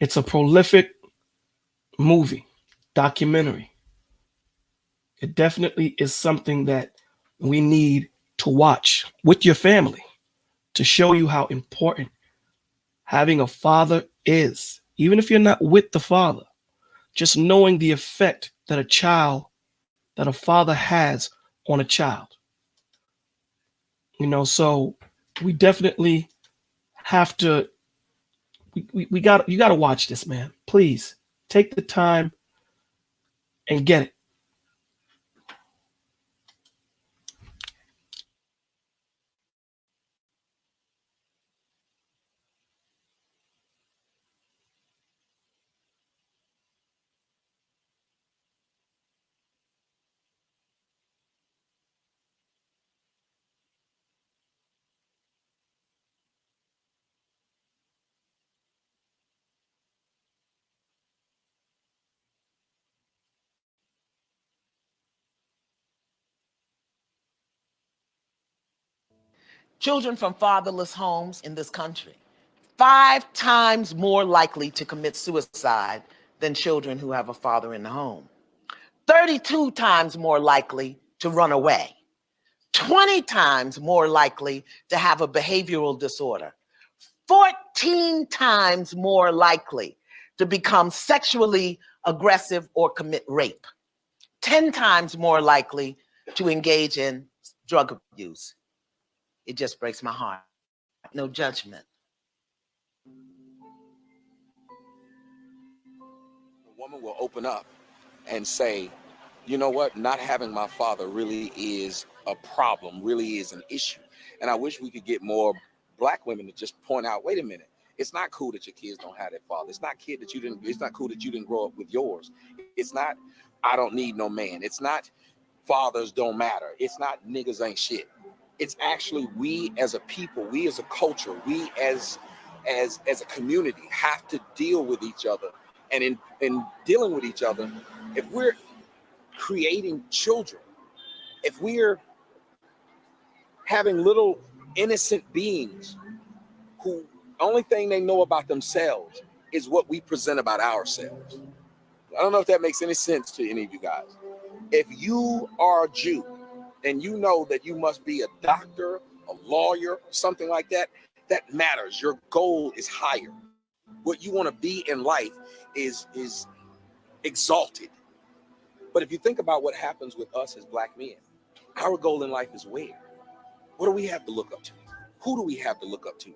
It's a prolific movie, documentary. It definitely is something that we need to watch with your family to show you how important having a father is. Even if you're not with the father, just knowing the effect that a father has on a child. You know, so we definitely have to, you got to watch this, man. Please take the time and get it. Children from fatherless homes in this country, 5 times more likely to commit suicide than children who have a father in the home. 32 times more likely to run away. 20 times more likely to have a behavioral disorder. 14 times more likely to become sexually aggressive or commit rape. 10 times more likely to engage in drug abuse. It just breaks my heart. No judgment. A woman will open up and say, you know what, not having my father really is a problem, really is an issue. And I wish we could get more black women to just point out, wait a minute, it's not cool that your kids don't have that father. It's not cool that you didn't grow up with yours. It's not, I don't need no man. It's not fathers don't matter. It's not niggas ain't shit. It's actually we as a people, we as a culture, we as a community have to deal with each other. And in dealing with each other, if we're creating children, if we're having little innocent beings who only thing they know about themselves is what we present about ourselves. I don't know if that makes any sense to any of you guys. If you are a Jew and you know that you must be a doctor, a lawyer, something like that, that matters. Your goal is higher. What you want to be in life is exalted. But if you think about what happens with us as black men, our goal in life is where? What do we have to look up to? Who do we have to look up to?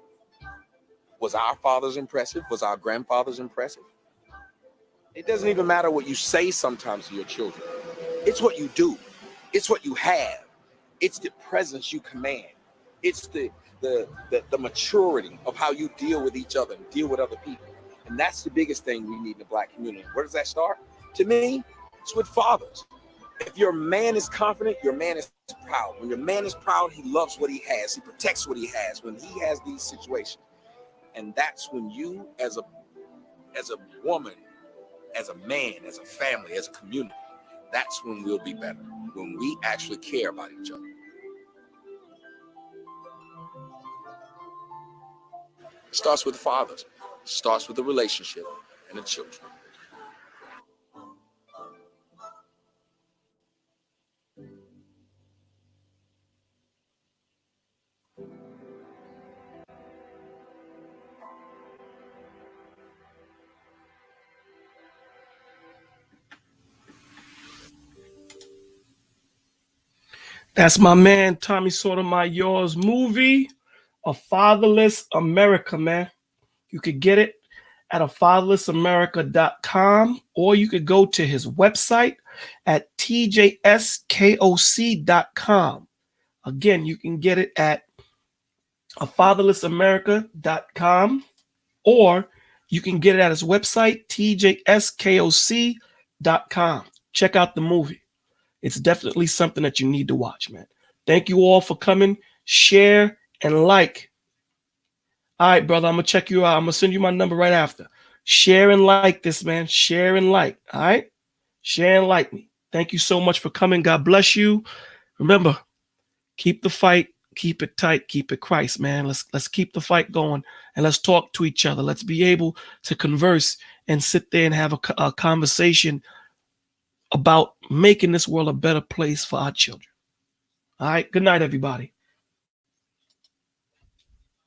Was our fathers impressive? Was our grandfathers impressive? It doesn't even matter what you say sometimes to your children. It's what you do. It's what you have. It's the presence you command. It's the maturity of how you deal with each other and deal with other people. And that's the biggest thing we need in the black community. Where does that start? To me, it's with fathers. If your man is confident, your man is proud. When your man is proud, he loves what he has. He protects what he has when he has these situations. And that's when you, as a woman, as a man, as a family, as a community, that's when we'll be better. When we actually care about each other. It starts with the fathers. It starts with the relationship. and the children. That's my man Tommy Sotomayor's movie, A Fatherless America, man. You could get it at afatherlessamerica.com, or you could go to his website at tjskoc.com. Again, you can get it at afatherlessamerica.com, or you can get it at his website, tjskoc.com. Check out the movie. It's definitely something that you need to watch, man. Thank you all for coming. Share and like. All right, brother, I'm going to check you out. I'm going to send you my number right after. Share and like this, man. Share and like. All right? Share and like me. Thank you so much for coming. God bless you. Remember, keep the fight. Keep it tight. Keep it Christ, man. Let's keep the fight going, and let's talk to each other. Let's be able to converse and sit there and have a conversation about making this world a better place for our children. All right. Good night, everybody.